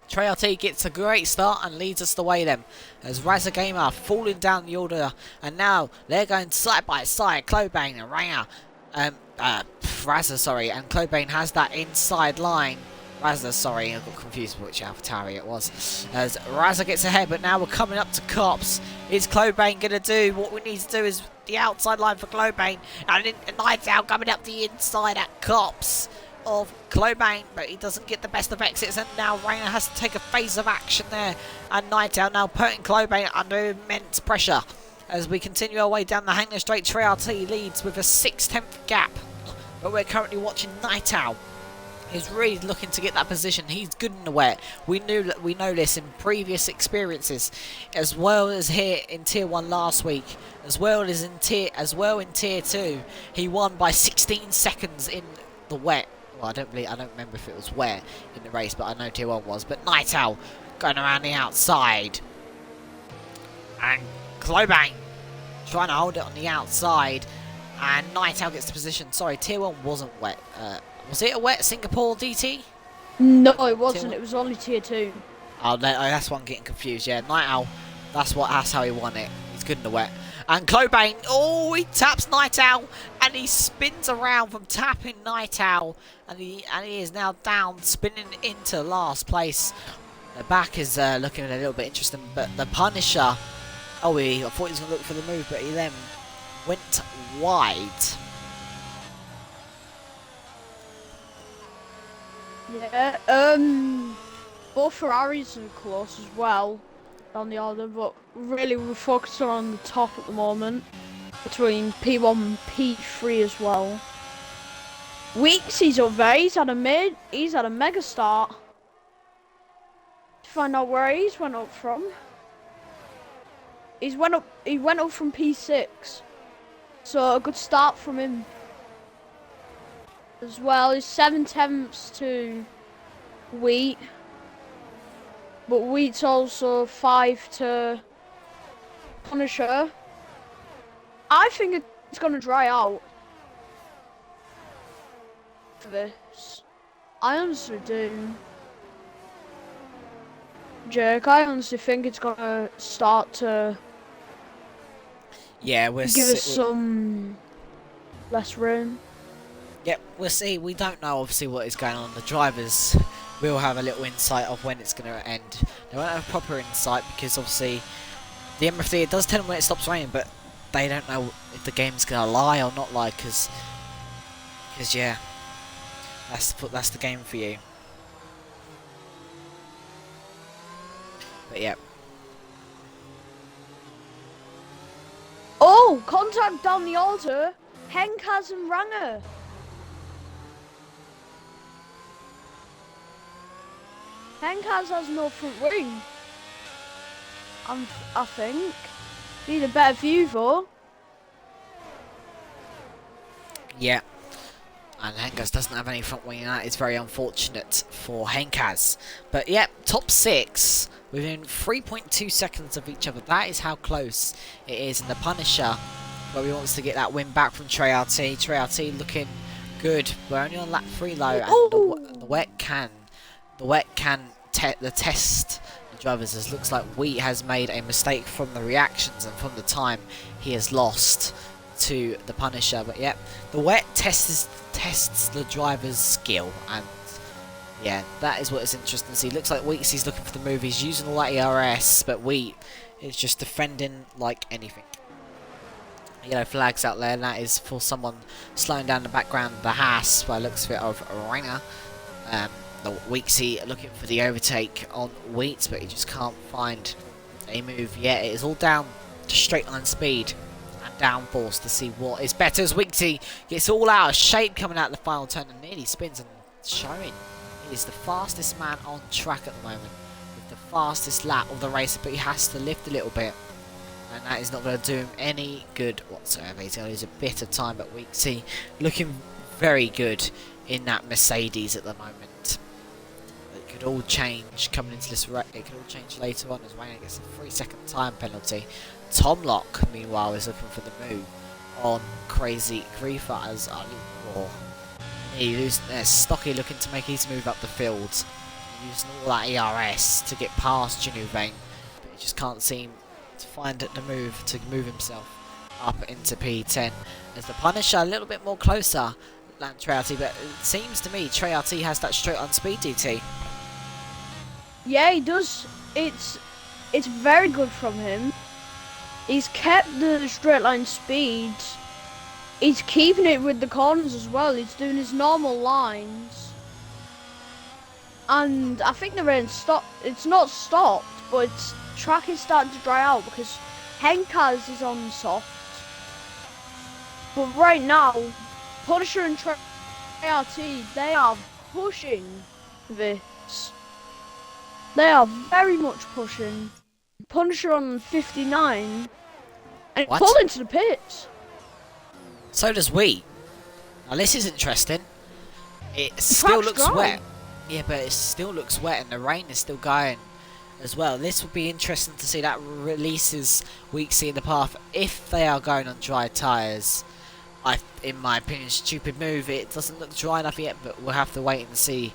Treyarch gets a great start and leads us the way then, as Razza Gamer falling down the order, and now they're going side by side. Clobane and Ranger, Razza, sorry, and Clobane has that inside line. Razza, sorry, I got confused which Alphatari it was. As Razza gets ahead, but now we're coming up to Cops. Is Clobane going to do what we need to do? Is the outside line for Clobane, and Night Owl coming up the inside at Cops of Clobane, but he doesn't get the best of exits, and now Rainer has to take a phase of action there, and Night Owl now putting Clobane under immense pressure. As we continue our way down the Hangler Straight, Treyarch leads with a 6/10 gap, but we're currently watching Night Owl. He's really looking to get that position. He's good in the wet. We know this in previous experiences, as well as here in Tier 1 last week, as well in Tier 2. He won by 16 seconds in the wet. Well, I don't remember if it was wet in the race, but I know Tier 1 was. But Night Owl going around the outside, and Clobane trying to hold it on the outside, and Night Owl gets the position. Sorry, Tier 1 wasn't wet. Was it a wet Singapore DT? No, it wasn't. It was only Tier 2. Oh, that's why I'm getting confused. Yeah, Night Owl. That's how he won it. He's good in the wet. And Clobane, oh, he taps Night Owl, and he spins around from tapping Night Owl, and he is now down, spinning into last place. The back is looking a little bit interesting, but the Punisher, I thought he was going to look for the move, but he then went wide. Yeah, both Ferraris are close as well on the order, but really we're focusing on the top at the moment, between P1 and P3 as well. Weeksy's up there, he's had a mega start. To find out where he's went up from. He went up from P6. So a good start from him. As well as 7/10 to Wheat, but Wheat's also 5 to Punisher. I think it's gonna dry out for this. I honestly do, Jake. I honestly think it's gonna start to give us some less room. Yep, we'll see. We don't know, obviously, what is going on. The drivers will have a little insight of when it's going to end. They won't have proper insight because, obviously, the MFD, it does tell them when it stops raining, but they don't know if the game's going to lie or not lie because yeah, that's the game for you. But, yeah. Oh, contact down the altar. Henkaz and Ranger. Henkaz has no front wing. I think. Need a better view though. Yeah. And Henkaz doesn't have any front wing, and that is very unfortunate for Henkaz. But yeah, top 6 within 3.2 seconds of each other. That is how close it is. And the Punisher, where he wants to get that win back from Treyarch. Treyarch looking good. We're only on lap 3 low, and the wet can test the drivers, as looks like Wheat has made a mistake from the reactions and from the time he has lost to the Punisher. But yeah, the wet tests the driver's skill, and yeah, that is what is interesting to see. Looks like Wheatsy's looking for the move. He's using all that ERS, but Wheat is just defending like anything. Yellow flags out there, and that is for someone slowing down the background. The Haas, by the looks of it, of Rainer. The Weeksy looking for the overtake on Wheat, but he just can't find a move yet. It is all down to straight line speed and downforce to see what is better, as Weeksy gets all out of shape coming out of the final turn and nearly spins and showing he is the fastest man on track at the moment with the fastest lap of the race, but he has to lift a little bit. And that is not going to do him any good whatsoever. He's going to lose a bit of time, but we see looking very good in that Mercedes at the moment. It could all change coming into this race. It could all change later on as Rainer gets a 3-second time penalty. Tom Lock, meanwhile, is looking for the move on Crazy Griefer as Ali He loses there. Stocky looking to make his move up the field. Using all that ERS to get past Genuvain, but he just can't seem to find the move to move himself up into P10. As the Punisher a little bit more closer than Treyarch, but it seems to me Treyarch has that straight on speed DT. Yeah, he does. It's very good from him. He's kept the straight line speed. He's keeping it with the corners as well. He's doing his normal lines. And I think the rain stopped. It's not stopped, but track is starting to dry out because Henkaz is on soft. But right now, Punisher and Treyarch, they are pushing this. They are very much pushing. Punisher on 59 and What? pulled into the pits. So does we. Now this is interesting. It still track's looks dry. wet. Yeah, but it still looks wet and the rain is still going as well. This would be interesting to see. That releases Weeksy in the path if they are going on dry tyres. In my opinion, stupid move. It doesn't look dry enough yet, but we'll have to wait and see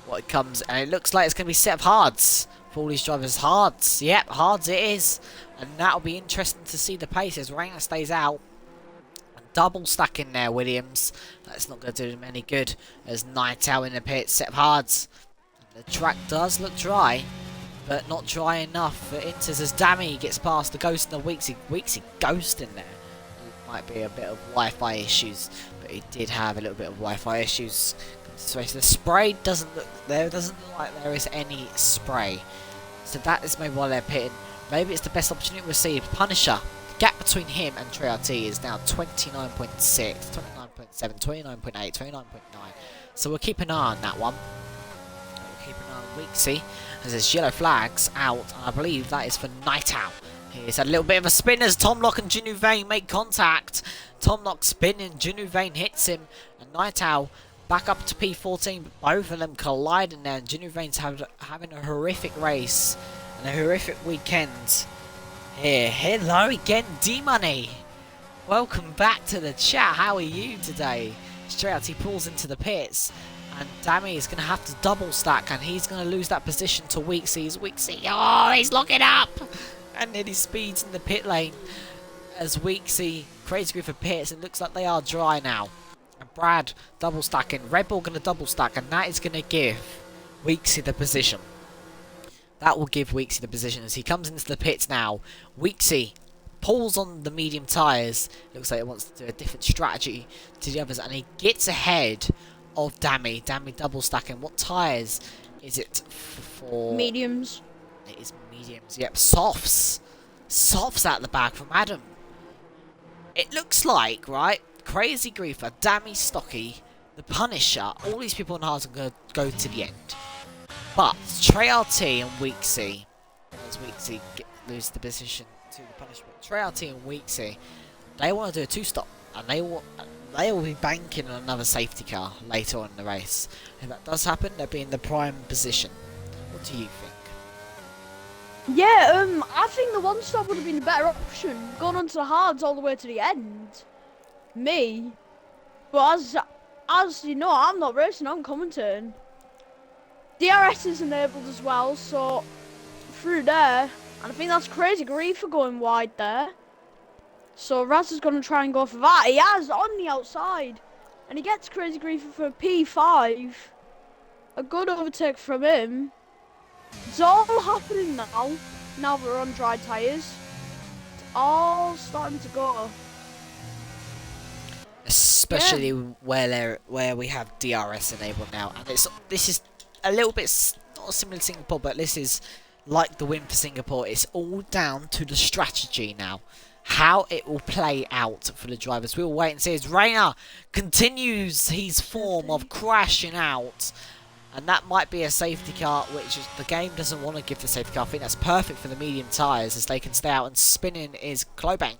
what comes. And it looks like it's going to be set of hards for all these drivers. Hards, yep, hards it is. And that'll be interesting to see the pace as Rainer stays out. Double stacking there, Williams. That's not going to do him any good. As Night Owl in the pit, set of hards. The track does look dry, but not dry enough for Inters as Dammy gets past the Ghost and the Weeksy Ghost in there. Might be a bit of Wi-Fi issues, but he did have a little bit of Wi-Fi issues. So the spray doesn't look like there is any spray. So that is maybe why they're pitting. Maybe it's the best opportunity received. Punisher. Gap between him and Treyarch is now 29.6, 29.7, 29.8, 29.9. So we'll keep an eye on that one. We'll keep an eye on Weeksy as there's yellow flags out, and I believe that is for Night Owl. Here's a little bit of a spin as Tomlock and Genuvain make contact. Tomlock spinning, Genuvain hits him, and Night Owl back up to P14. But both of them colliding there, and Genuvain's having a horrific race and a horrific weekend. Here, hello again, D-Money. Welcome back to the chat. How are you today? Straight out, he pulls into the pits, and Dammy is going to have to double stack, and he's going to lose that position to Weeksy. Weeksy, oh, he's locking up, and then he speeds in the pit lane as Weeksy Crazy Griefer pits. It looks like they are dry now, and Brad double stacking. Red Bull going to double stack, and that is going to give Weeksy the position. That will give Weeksy the position as he comes into the pits now. Weeksy pulls on the medium tyres. Looks like he wants to do a different strategy to the others. And he gets ahead of Dammy. Dammy double stacking. What tyres is it for? Mediums. It is mediums. Yep, softs. Softs out the back from Adam. It looks like, right, Crazy Griefer, Dammy, Stocky, the Punisher, all these people on hards are going to go to the end. But Treyarch and Weeksy, as Weeksy loses the position to the punishment, Treyarch and Weeksy, they want to do a two-stop, and they will be banking on another safety car later on in the race. If that does happen, they'll be in the prime position. What do you think? Yeah, I think the one stop would have been a better option, going on to the hards all the way to the end. Me, but as you know, I'm not racing, I'm commentating. DRS is enabled as well, so through there, and I think that's Crazy Griefer going wide there. So Raz is going to try and go for that. He has on the outside, and he gets Crazy Griefer for P5. A good overtake from him. It's all happening now. Now we're on dry tyres. It's all starting to go. Especially where we have DRS enabled now, and this is a little bit not similar to Singapore, but this is like the win for Singapore. It's all down to the strategy now, how it will play out for the drivers. We'll wait and see as Rainer continues his form of crashing out And that might be a safety car, which is, the game doesn't want to give the safety car. I think that's perfect for the medium tyres, as they can stay out, and spinning is Klobang.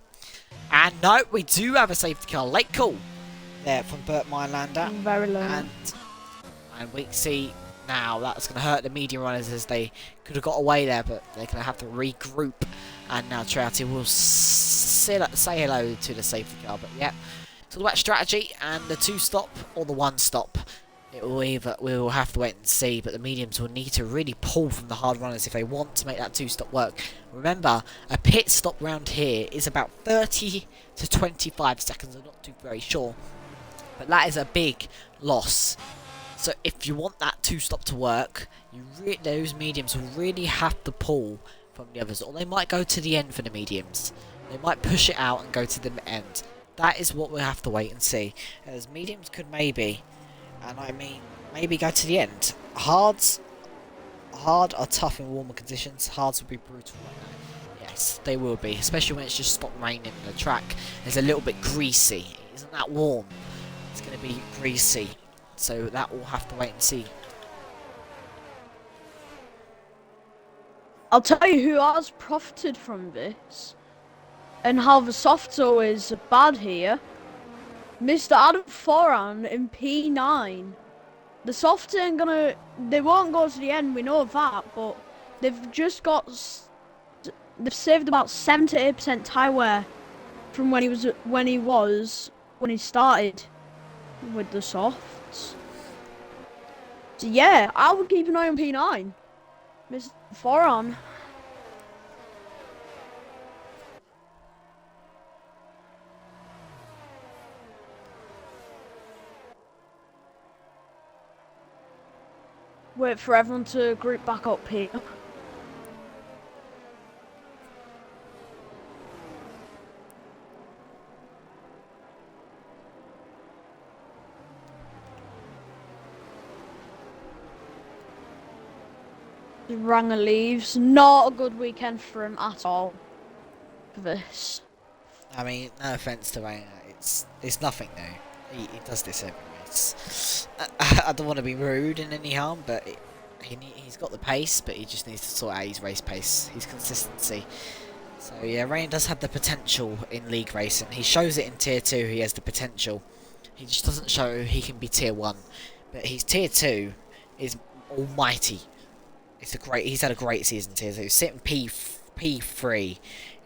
And no, we do have a safety car, late call there from Burt Meinlander. Very low. And we see now that's going to hurt the medium runners, as they could have got away there, but they're going to have to regroup. And now Trouty will say hello to the safety car. But yeah, it's all about strategy and the 2-stop or the 1-stop. We will have to wait and see, but the mediums will need to really pull from the hard runners if they want to make that 2-stop work. Remember, a pit stop round here is about 30 to 25 seconds. I'm not too very sure, but that is a big loss. So if you want that 2-stop to work, those mediums will really have to pull from the others, or they might go to the end for the mediums. They might push it out and go to the end. That is what we'll have to wait and see, as mediums could maybe, and I mean maybe, go to the end. Hard are tough in warmer conditions. Hards will be brutal right now. Yes, they will be, especially when it's just stopped raining and the track is a little bit greasy. It isn't that warm. It's going to be greasy, so that we'll have to wait and see. I'll tell you who has profited from this, and how the softs always bad here. Mr. Adam Foran in P9. The softs ain't gonna, they won't go to the end, we know that, but they've just got, they've saved about 7 to 8% tyre wear from when he started with the softs. So yeah, I would keep an eye on P9. Mr. Foran. Wait for everyone to group back up here. Ranger leaves. Not a good weekend for him at all. For this. I mean, no offense to Rainer, it's nothing new. He does this every race. I don't want to be rude in any harm, but he's got the pace, but he just needs to sort out his race pace, his consistency. So yeah, Rainer does have the potential in league racing. He shows it in tier 2. He has the potential. He just doesn't show he can be tier 1, but his tier 2 is almighty. He's had a great season tier 2, sitting P3 in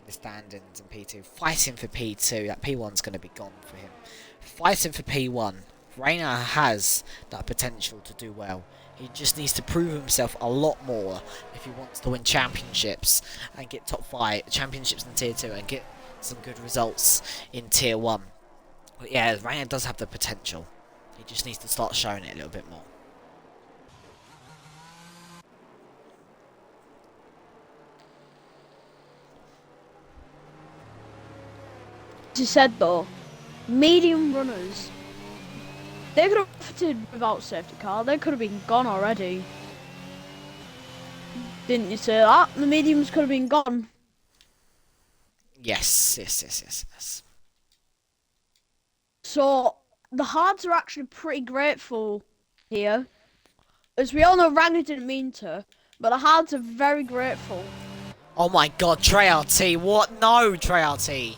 the standings in P2, fighting for P2. That P1's going to be gone for him. Fighting for P1. Rainer has that potential to do well. He just needs to prove himself a lot more if he wants to win championships and get top 5 championships in tier 2 and get some good results in tier 1. But yeah, Rainer does have the potential. He just needs to start showing it a little bit more. As you said though, medium runners, they could have fitted without safety car. They could have been gone already. Didn't you say that? The mediums could have been gone. Yes. So the hards are actually pretty grateful here. As we all know, Ranger didn't mean to, but the hards are very grateful. Oh my god, TreyRT, what? No, TreyRT.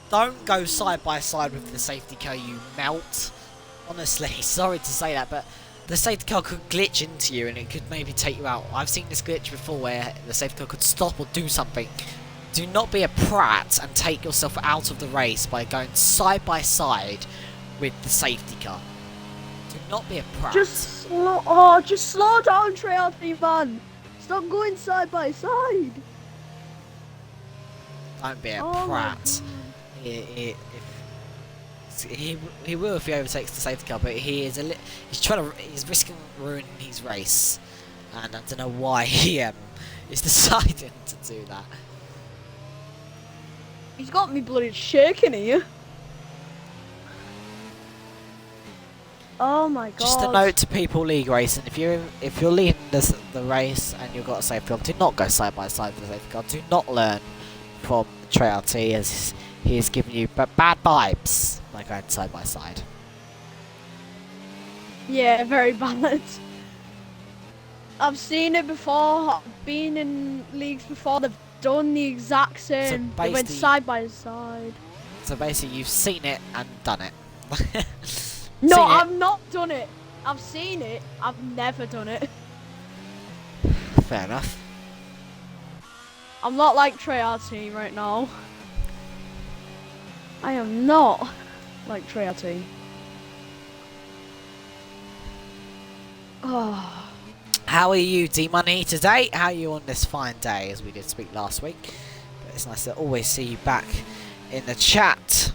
Don't go side by side with the safety car, you melt. Honestly, sorry to say that, but the safety car could glitch into you and it could maybe take you out. I've seen this glitch before where the safety car could stop or do something. Do not be a prat and take yourself out of the race by going side by side with the safety car. Do not be a prat. Just slow down, TreyRT, man. Stop going side by side. Don't be a prat. He will if he overtakes the safety car, but he's risking ruining his race, and I don't know why he is deciding to do that. He's got me bloody shaking here. Oh my god. Just a note to people league racing: if you're leading the race and you've got a safety car, do not go side by side with the safety car. Do not learn from TreyRT, as he is giving you bad vibes by going side by side. Yeah, very bad. I've seen it before. I've been in leagues before. They've done the exact same. They went basically- side by side. So basically, you've seen it and done it. No, Seen it. I've not done it. I've seen it. I've never done it. Fair enough. I'm not like Treyarch right now. I am not like Treyarch. Oh. How are you, D-Money, today? How are you on this fine day, as we did speak last week? But it's nice to always see you back in the chat.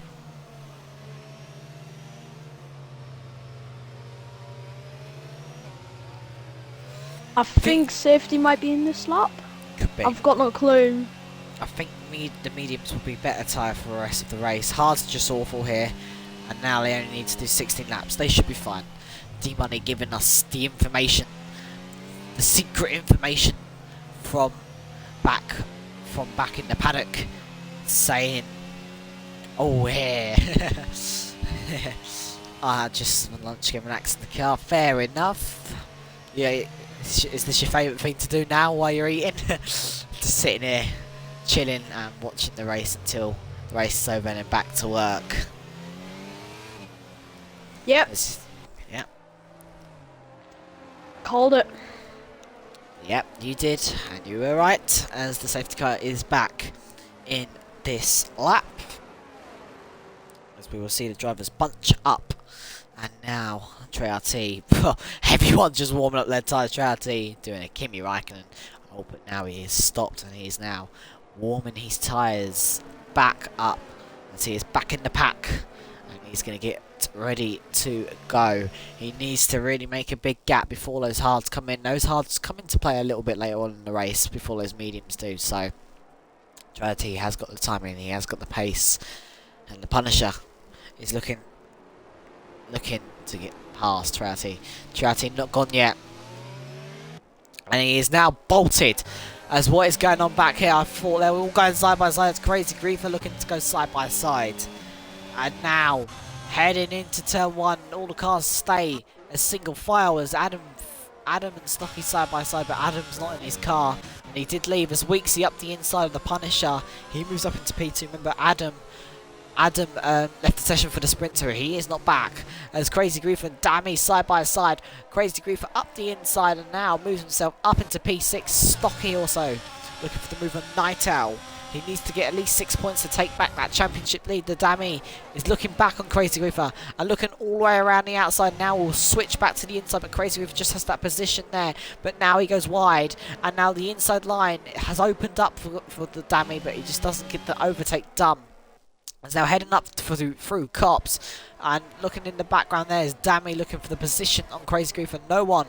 I think safety might be in this lap. Could be. I've got no clue. I think the mediums will be better tyre for the rest of the race. Hards are just awful here, and now they only need to do 16 laps. They should be fine. D-Money giving us the information, the secret information from back in the paddock, saying, "Oh yeah, I just had lunch, giving an accident in the car. Fair enough. Yeah, is this your favourite thing to do now while you're eating? Just sitting here, chilling and watching the race until the race is over and then back to work." Yep, Yeah. called it. Yep, you did, and you were right, as the safety car is back in this lap. As we will see the drivers bunch up. And now, Treyarch, everyone just warming up their tyres. Treyarch doing a Kimi Raikkonen. Oh, but now he is stopped, and he is now warming his tyres back up. As he is back in the pack, and he's going to get ready to go. He needs to really make a big gap before those hards come in. Those hards come into play a little bit later on in the race before those mediums do. So Treyarch has got the timing, he has got the pace, and the Punisher is looking to get past Treyarch. Treyarch not gone yet, and he is now bolted. As what is going on back here, I thought they were all going side by side. It's Crazy Griefer looking to go side by side, and now heading into turn one, all the cars stay as single file as Adam and Stocky side by side, but Adam's not in his car, and he did leave as Weeksy up the inside of the Punisher. He moves up into P2. Remember, Adam left the session for the Sprinter. He is not back. As Crazy Griefer and Dammy side by side. Crazy Griefer up the inside and now moves himself up into P6. Stocky also looking for the move on Night Owl. He needs to get at least 6 points to take back that championship lead. The Dammy is looking back on Crazy Griefer and looking all the way around the outside. Now we'll switch back to the inside, but Crazy Griefer just has that position there. But now he goes wide, and now the inside line has opened up for the Dammy, but he just doesn't get the overtake done. He's now heading up through Cops, and looking in the background there is Dammy looking for the position on Crazy Griefer. No one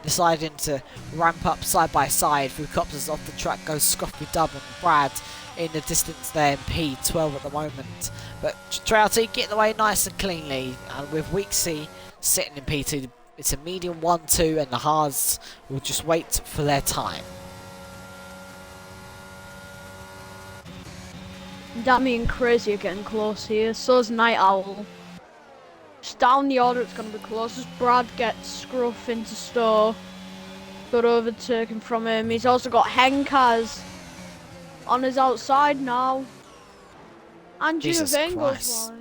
deciding to ramp up side by side through Cops as off the track goes Scruffy Dub and Brad in the distance there in P12 at the moment. But Treyarch getting away nice and cleanly, and with Weeksy sitting in P2, it's a medium 1-2, and the Hards will just wait for their time. Dammy and Crazy are getting close here. So's Night Owl. Just down the order, it's going to be close as Brad gets Scruff into Stowe. Got overtaken from him. He's also got Henkaz on his outside now. And Jesus Giovain goes Christ. wide.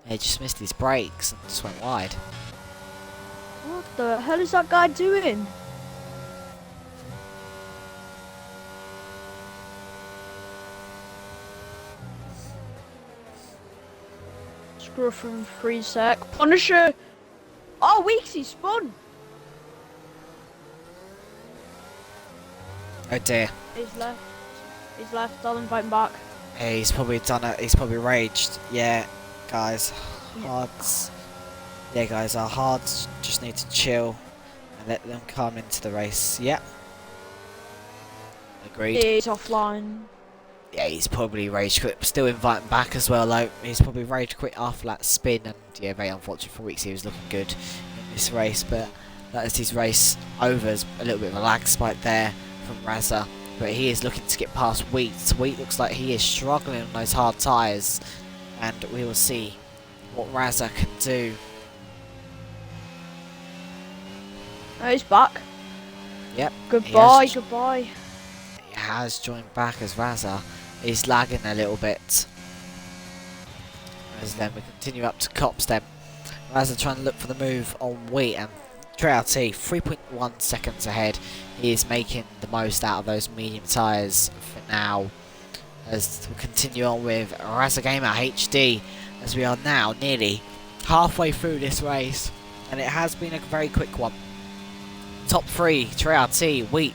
He just missed his brakes and just went wide. What the hell is that guy doing? Scruff from 3 sec. Punisher! Oh, Weeksy spun! Oh dear. He's left. He's left. I'll invite him back. Hey, he's probably done it. He's probably raged. Yeah, guys. Hards. Yeah, guys, our Hards just need to chill and let them come into the race. Yeah. Agreed. He's offline. Yeah, he's probably rage quit. Still inviting back as well, though. He's probably rage quit after that spin, and yeah, very unfortunate for Weeks. He was looking good in this race, but that is his race over. There's a little bit of a lag spike there from Razza, but he is looking to get past Wheat. Wheat looks like he is struggling on those hard tyres, and we will see what Razza can do. Oh, he's back. Yep. Goodbye, goodbye. He has joined back as Raza is lagging a little bit. As then we continue up to Copstem. Raza trying to look for the move on Wheat, and TRT 3.1 seconds ahead. He is making the most out of those medium tyres for now. As we continue on with Raza Gamer HD, as we are now nearly halfway through this race, and it has been a very quick one. Top 3, TRT, Wheat,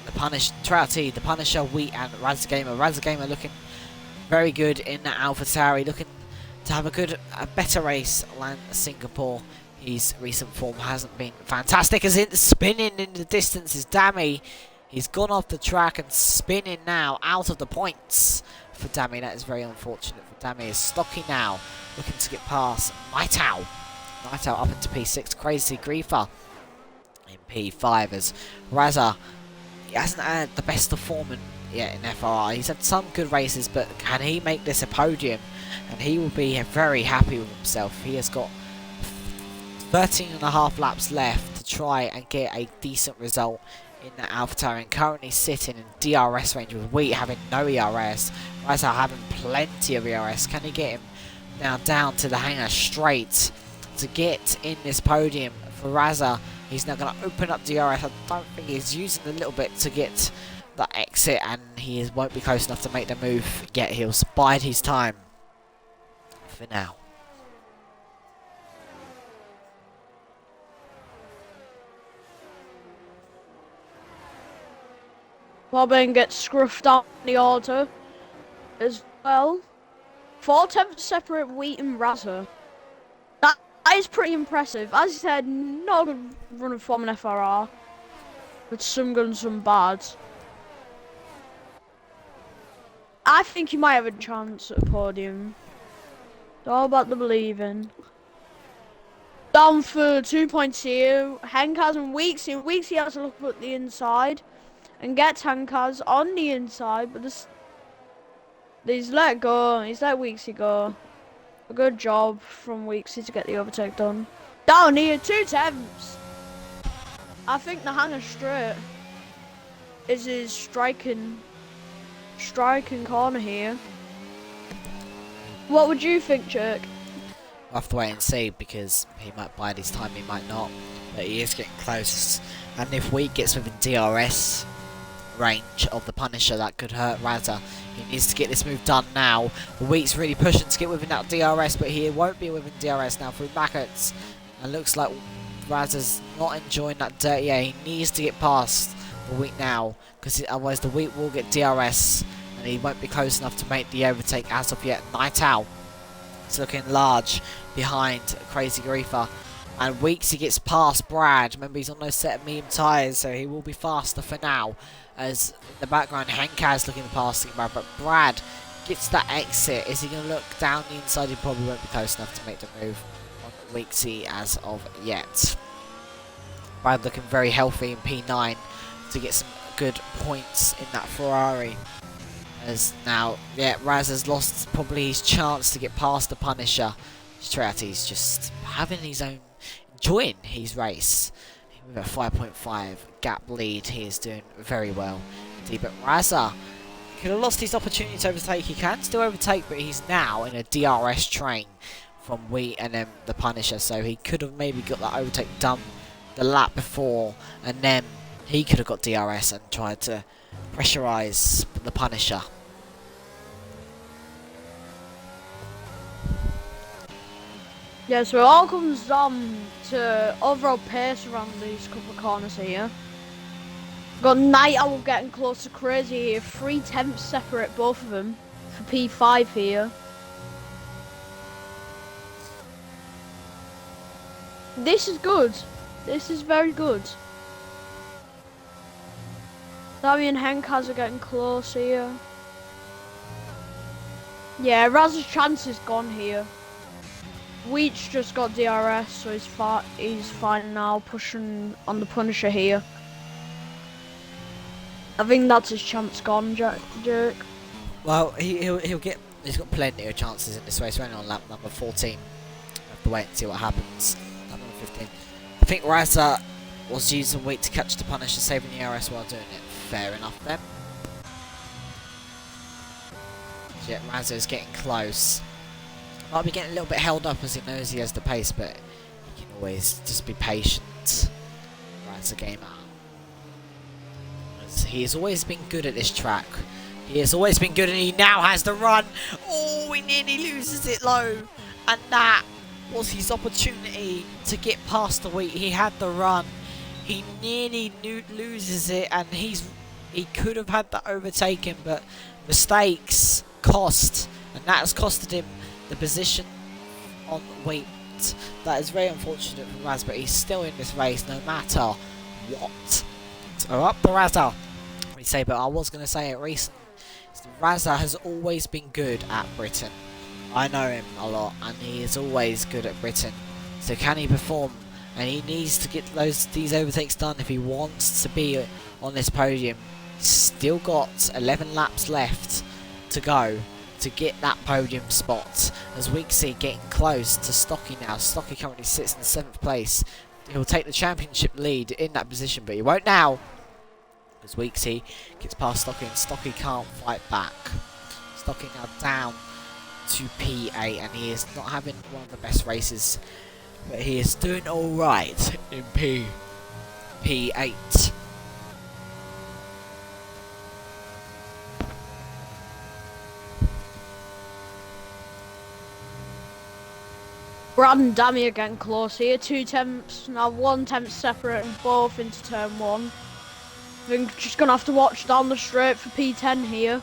the Punisher, Wheat, and Raza Gamer. Raza Gamer looking very good in that AlphaTauri, looking to have a better race than Singapore. His recent form hasn't been fantastic, as in spinning in the distance is Dami. He's gone off the track and spinning now out of the points for Dami. That is very unfortunate for Dami. Is Stocky now looking to get past Nightau. Nightau up into P6. Crazy Griefer in P5 as Raza, he hasn't had the best of form yet in FRR. He's had some good races, but can he make this a podium? And he will be very happy with himself. He has got 13.5 laps left to try and get a decent result in the AlphaTauri, and currently sitting in DRS range with Wheat having no ERS. Raza having plenty of ERS. Can he get him now down to the hangar straight to get in this podium for Raza? He's now going to open up DRS. I don't think he's using a little bit to get the exit, and he won't be close enough to make the move yet. He'll bide his time for now. Robin gets scruffed out in the order as well. 4 attempts separate Wheat and Raza. That is pretty impressive. As you said, not a good run of form in FRR, with some good and some bad. I think he might have a chance at a podium. It's all about the believing. Down for 2 points here. Henkaz and Weeksy. And Weeksy has to look at the inside and gets Henkaz on the inside, but he's let go. He's let Weeksy go. A good job from Weeksy to get the overtake done. Down here, 2 attempts. I think the hangar straight is his striking corner here. What would you think, Jerk? We'll have to wait and see, because he might bide his time, he might not, but he is getting close. And if Wheat gets within DRS range of the Punisher, that could hurt Raza. He needs to get this move done now. Wheat's really pushing to get within that DRS, but he won't be within DRS now through Mackets. And looks like Raza's not enjoying that dirty air. He needs to get past the Wheat now, because otherwise the Wheat will get DRS and he won't be close enough to make the overtake as of yet. Nightau is looking large behind Crazy Griefer. And Weeksy gets past Brad. Remember, he's on those set of medium tyres, so he will be faster for now. As in the background, Henkaz looking past Brad, but Brad gets that exit. Is he going to look down the inside? He probably won't be close enough to make the move on Weeksy as of yet. Brad looking very healthy in P9 to get some good points in that Ferrari. As now, yeah, Raz has lost probably his chance to get past the Punisher. Strati's just having his own, enjoying his race. With a 5.5 gap lead, he is doing very well indeed. But Raza could have lost his opportunity to overtake. He can still overtake, but he's now in a DRS train from Wheat and then the Punisher. So he could have maybe got that overtake done the lap before, and then he could have got DRS and tried to pressurise the Punisher. Yeah, so it all comes down to overall pace around these couple of corners here. Got Night Owl getting close to Crazy here. 3 tenths separate both of them for P5 here. This is good. This is very good. Dami and Henkaz are getting close here. Yeah, Raz's chance is gone here. Weech just got DRS, so he's fine now, pushing on the Punisher here. I think that's his chance gone, Jerk. Well, he'll get. He's got plenty of chances in this race. We're only on lap number 14. We'll have to wait and see what happens. Lap number 15. I think Raza was using weight to catch the Punisher, saving the RS while doing it. Fair enough then. Yeah, Razza's getting close. Might be getting a little bit held up as he knows he has the pace, but he can always just be patient. Razza game out. He has always been good at this track. He has always been good, and he now has the run. Oh, he nearly loses it low. And that was his opportunity to get past the wheat. He had the run. He nearly loses it, and he could have had that overtaken, but mistakes cost, and that has costed him the position on wheat. That is very unfortunate for Raz, but he's still in this race no matter what. So up the Razza. We say, but I was going to say it recently. Razza has always been good at Britain. I know him a lot, and he is always good at Britain. So can he perform? And he needs to get these overtakes done if he wants to be on this podium. He's still got 11 laps left to go to get that podium spot. As Weeksy getting close to Stocky now. Stocky currently sits in 7th place. He'll take the championship lead in that position, but he won't now. As Weeksy gets past Stocky, and Stocky can't fight back. Stocky now down to P8, and he is not having one of the best races, but he is doing alright in P8. Brad and Dammy are getting close here. 2 temps, now 1 temp separating both into turn 1. I think just gonna have to watch down the straight for P10 here.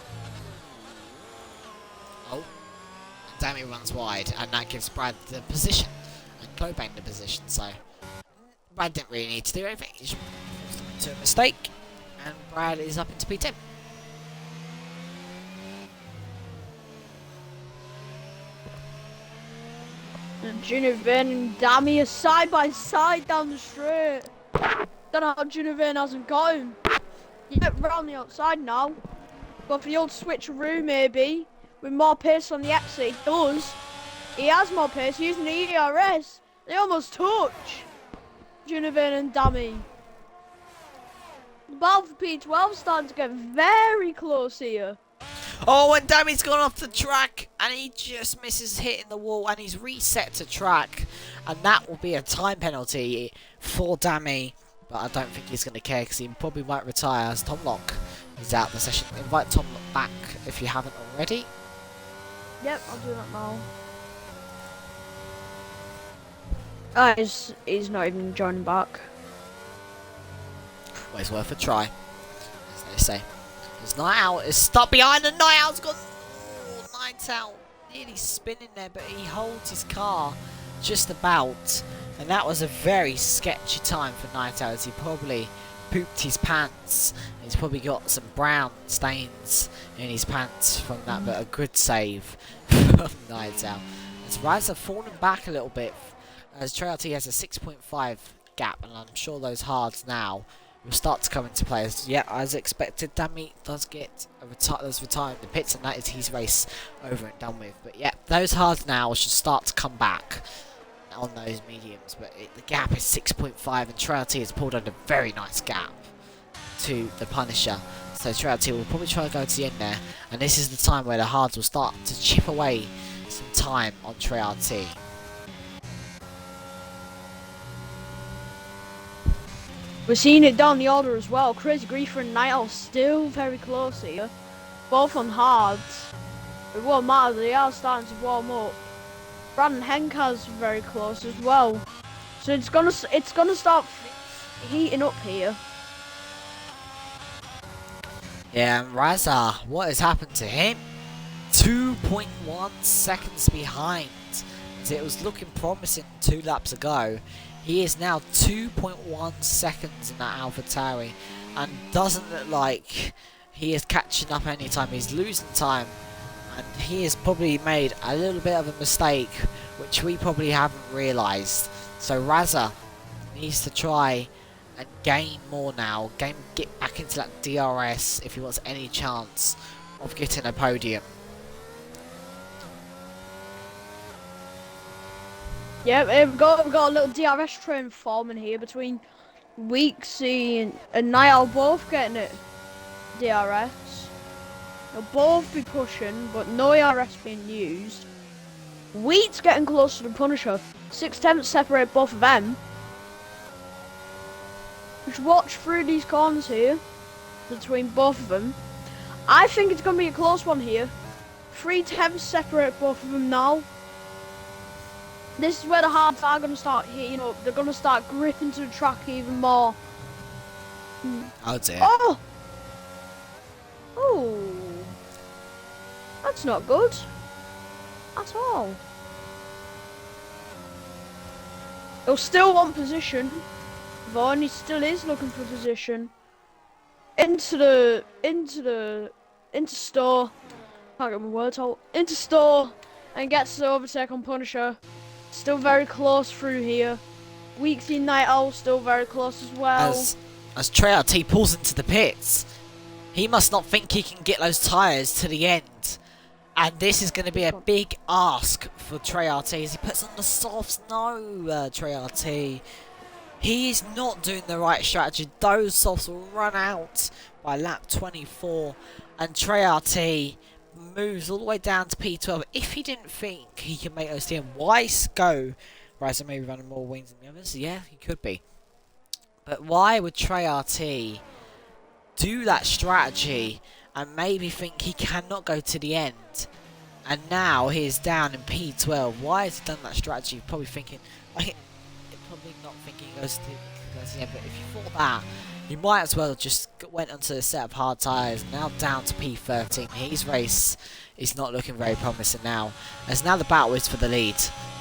Oh, and Dammy runs wide, and that gives Brad the position, and Cobain the position, so Brad didn't really need to do anything. He just forced him into a mistake, and Brad is up into P10. And Junior Vane and Dammy are side by side down the straight. Don't know how Junior Vane hasn't got him. You get round the outside now. But for the old switcheroo maybe, with more pace on the exit, he does. He has more pace using the ERS. They almost touch. Junior Vane and Dammy. The battle for P12 is starting to get very close here. Oh, and Dammy's gone off the track, and he just misses hitting the wall, and he's reset to track, and that will be a time penalty for Dammy, but I don't think he's going to care, because he probably might retire as Tom Lock is out the session. Invite Tom Lock back if you haven't already. Yep, I'll do that now. He's not even joining back. Always worth a try, as they say. His Night Owl is stuck behind, and Night Owl's got... Oh, Night Owl nearly spinning there, but he holds his car just about. And that was a very sketchy time for Night Owl, as he probably pooped his pants. He's probably got some brown stains in his pants from that, but a good save from Night Owl. As Raz have fallen back a little bit, as Treyarch has a 6.5 gap, and I'm sure those hards now will start to come into play. As expected, Dammy does get does retire in the pits, and that is his race over and done with. But yeah, those hards now should start to come back on those mediums. But the gap is 6.5, and Treyarch has pulled on a very nice gap to the Punisher. So Treyarch will probably try to go to the end there, and this is the time where the hards will start to chip away some time on Treyarch. We're seeing it down the order as well. Crazy Griefer and Night Owl still very close here. Both on hards. It won't matter, they are starting to warm up. Brandon Henka's very close as well. So it's gonna start heating up here. Yeah, and Razza, what has happened to him? 2.1 seconds behind. As it was looking promising 2 laps ago. He is now 2.1 seconds in that AlphaTauri, and doesn't look like he is catching up anytime. He's losing time, and he has probably made a little bit of a mistake, which we probably haven't realised. So Razza needs to try and gain more now, get back into that DRS if he wants any chance of getting a podium. Yeah, we've got a little DRS train forming here between Weeksy and Niall both getting it. DRS. They'll both be pushing, but no DRS being used. Wheat's getting closer to Punisher. 6 tenths separate both of them. Just watch through these corners here between both of them. I think it's going to be a close one here. 3 tenths separate both of them now. This is where the hards are going to start heating up. They're going to start gripping to the track even more. Oh dear. Oh! Oh! That's not good. At all. He'll still want position. Vaughn, he still is looking for position. Into store. Can't get my words out. Into store. And gets the overtake on Punisher. Still very close through here. Weeksy Night Owl still very close as well. As Trey pulls into the pits, he must not think he can get those tyres to the end. And this is going to be a big ask for Trey as he puts on the softs. No, Trey. He is not doing the right strategy. Those softs will run out by lap 24. And Trey moves all the way down to P12. If he didn't think he can make those TM, why go? Right, so maybe running more wings than the others. Yeah, he could be. But why would Trey do that strategy and maybe think he cannot go to the end? And now he's down in P12. Why has he done that strategy? Probably thinking, probably not thinking he goes to the end. But if you thought that, you might as well just went onto a set of hard tyres. Now down to P13. His race is not looking very promising now. As now the battle is for the lead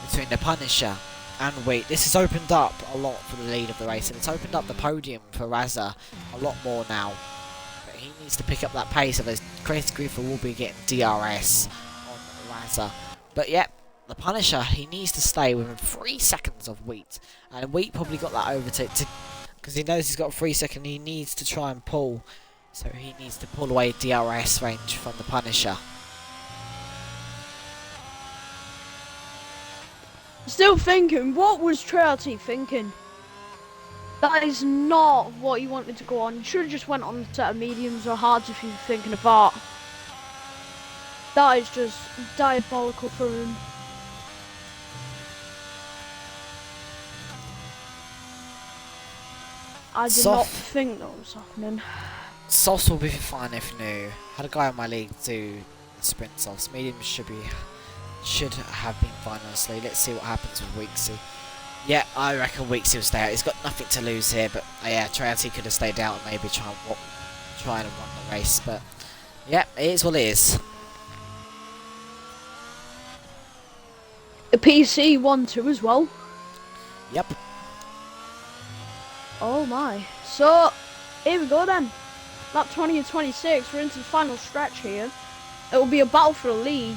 between the Punisher and Wheat. This has opened up a lot for the lead of the race, and it's opened up the podium for Razza a lot more now. But he needs to pick up that pace, otherwise Crazy Griefer will be getting DRS on Razza. But yep, the Punisher, he needs to stay within 3 seconds of Wheat, and Wheat probably got that overtake because he knows he's got 3 seconds. He needs to try and pull, so he needs to pull away DRS range from the Punisher. Still thinking, what was Trey thinking? That is not what you wanted to go on. You should have just went on a set of mediums or hards if you were thinking of that. That is just diabolical for him. I did not think that was happening. Softs will be fine if new. Had a guy in my league do sprint softs. Mediums should have been fine, honestly. Let's see what happens with Weeksy. Yeah, I reckon Weeksy will stay out. He's got nothing to lose here, but yeah, Trey could have stayed out and maybe try and run the race. But yeah, it is what it is. The PC won too as well. Yep. Oh my. So, here we go then. Lap 20 and 26, we're into the final stretch here. It will be a battle for the lead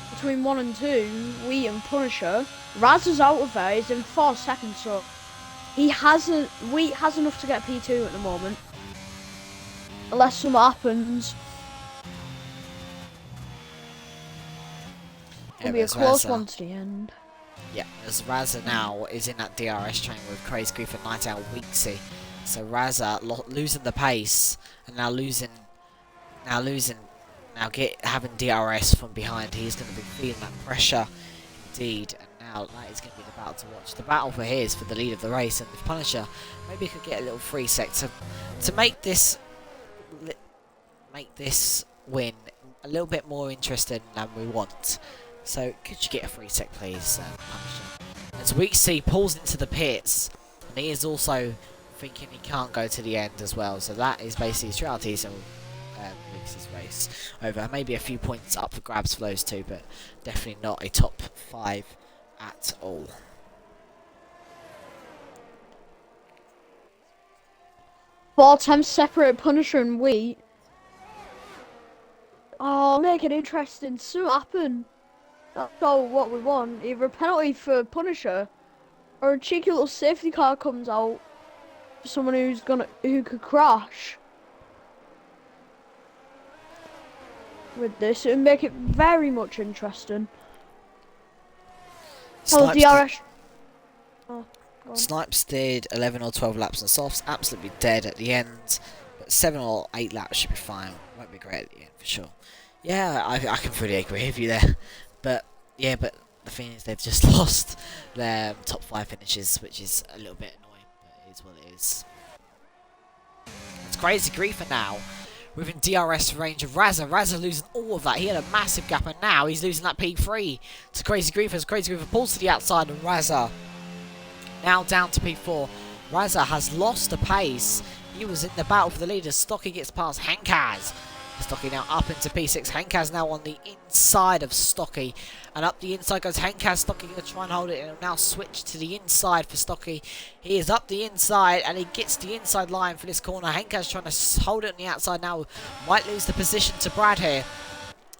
between 1 and 2, Wheat and Punisher. Raz is out of there, he's in 4 seconds, so Wheat has enough to get P2 at the moment. Unless something happens. It'll be a close one to the end. Yeah, as Razza now is in that DRS train with Crazy Grief and Night Owl Weeksy. So Razza losing the pace and having DRS from behind. He's going to be feeling that pressure indeed. And now that is going to be the battle to watch. The battle for here is for the lead of the race, and if Punisher maybe could get a little free sec to make this win a little bit more interesting than we want. So could you get a free sec, please, Punisher? As Weeksy pulls into the pits, and he is also thinking he can't go to the end as well. So that is basically Strati's and Weeksy's race over. Maybe a few points up for grabs for those two, but definitely not a top 5 at all. Four times separate Punisher and Wheat. Oh, make it interesting. So happen. That's all what we want. Either a penalty for Punisher, or a cheeky little safety car comes out for someone who could crash. With this, it would make it very much interesting. Oh, DRS. Oh, Snipes did 11 or 12 laps on softs, absolutely dead at the end, but 7 or 8 laps should be fine. Won't be great at the end for sure. Yeah, I can fully agree with you there. But yeah, but the thing is they've just lost their top 5 finishes, which is a little bit annoying, but it is what it is. It's Crazy Griefer now within DRS range of Razza. Razza losing all of that. He had a massive gap, and now he's losing that P3 to Crazy Griefer as Crazy Griefer pulls to the outside, and Razza now down to P4. Razza has lost the pace. He was in the battle for the leader. Stocky gets past Henkaz. Stocky now up into P6. Henkaz now on the inside of Stocky. And up the inside goes Henkaz. Stocky going to try and hold it. And now switch to the inside for Stocky. He is up the inside and he gets the inside line for this corner. Henkaz trying to hold it on the outside now. Might lose the position to Brad here.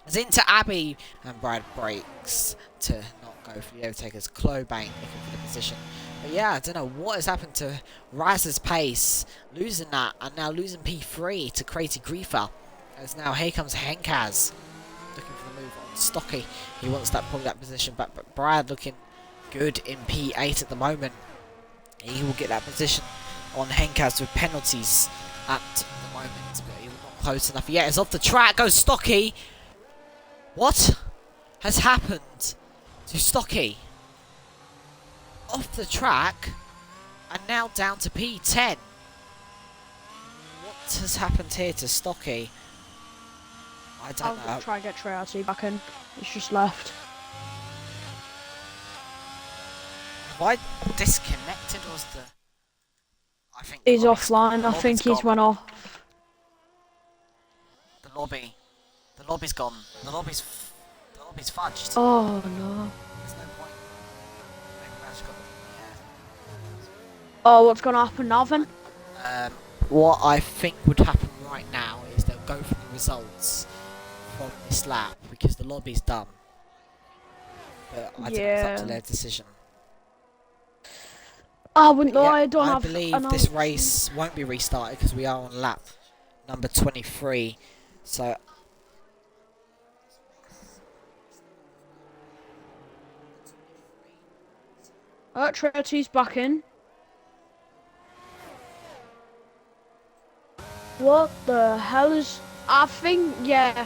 It's into Abby. And Brad breaks to not go for the overtakers. Clobane looking for the position. But yeah, I don't know what has happened to Razza's pace. Losing that and now losing P3 to Crazy Griefer. As now here comes Henkaz looking for the move on Stocky. He wants that probably that position back, but Brad looking good in P8 at the moment. He will get that position on Henkaz with penalties at the moment, but he will not close enough yet. It's off the track, goes Stocky. What has happened to Stocky? Off the track and now down to P10. What has happened here to Stocky? I don't know. I'll try and get Triati back in. He's just left. Have I disconnected or was the... I think He's offline. I think he's went off. The lobby. The lobby's gone. The lobby's fudged. Oh no. There's no point. Maybe Rash got Oh, what's gonna happen now then? what I think would happen right now is they'll go for the results from this lap because the lobby's done. But I don't know if it's up to their decision. I wouldn't know. Yeah, I don't have. I believe this race won't be restarted because we are on lap number 23. So Triati's back in. What the hell is... I think, yeah.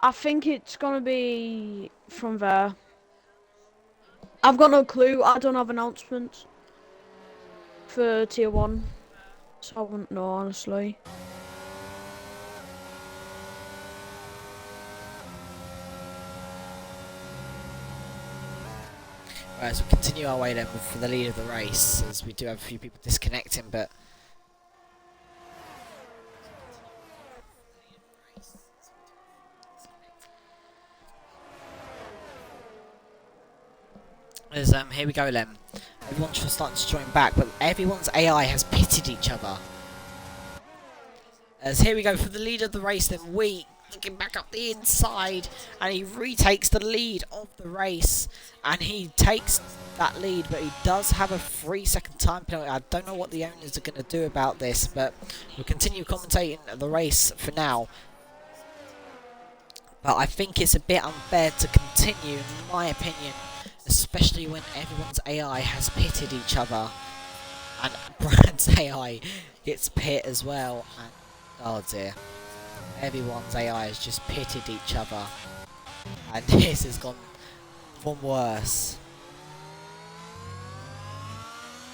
I think it's gonna be from there. I've got no clue. I don't have announcements for tier 1. So I wouldn't know, honestly. Right, so we continue our way then for the lead of the race, as we do have a few people disconnecting, but... As, here we go then. Everyone's just starting to join back, but everyone's AI has pitted each other. As here we go for the lead of the race then, Wheat looking back up the inside, and he retakes the lead of the race, and he takes that lead, but he does have a 3-second time penalty. I don't know what the owners are going to do about this, but we'll continue commentating the race for now. But I think it's a bit unfair to continue, in my opinion, especially when everyone's AI has pitted each other, and Brad's AI gets pit as well, and oh dear, everyone's AI has just pitted each other, and this has gone from worse.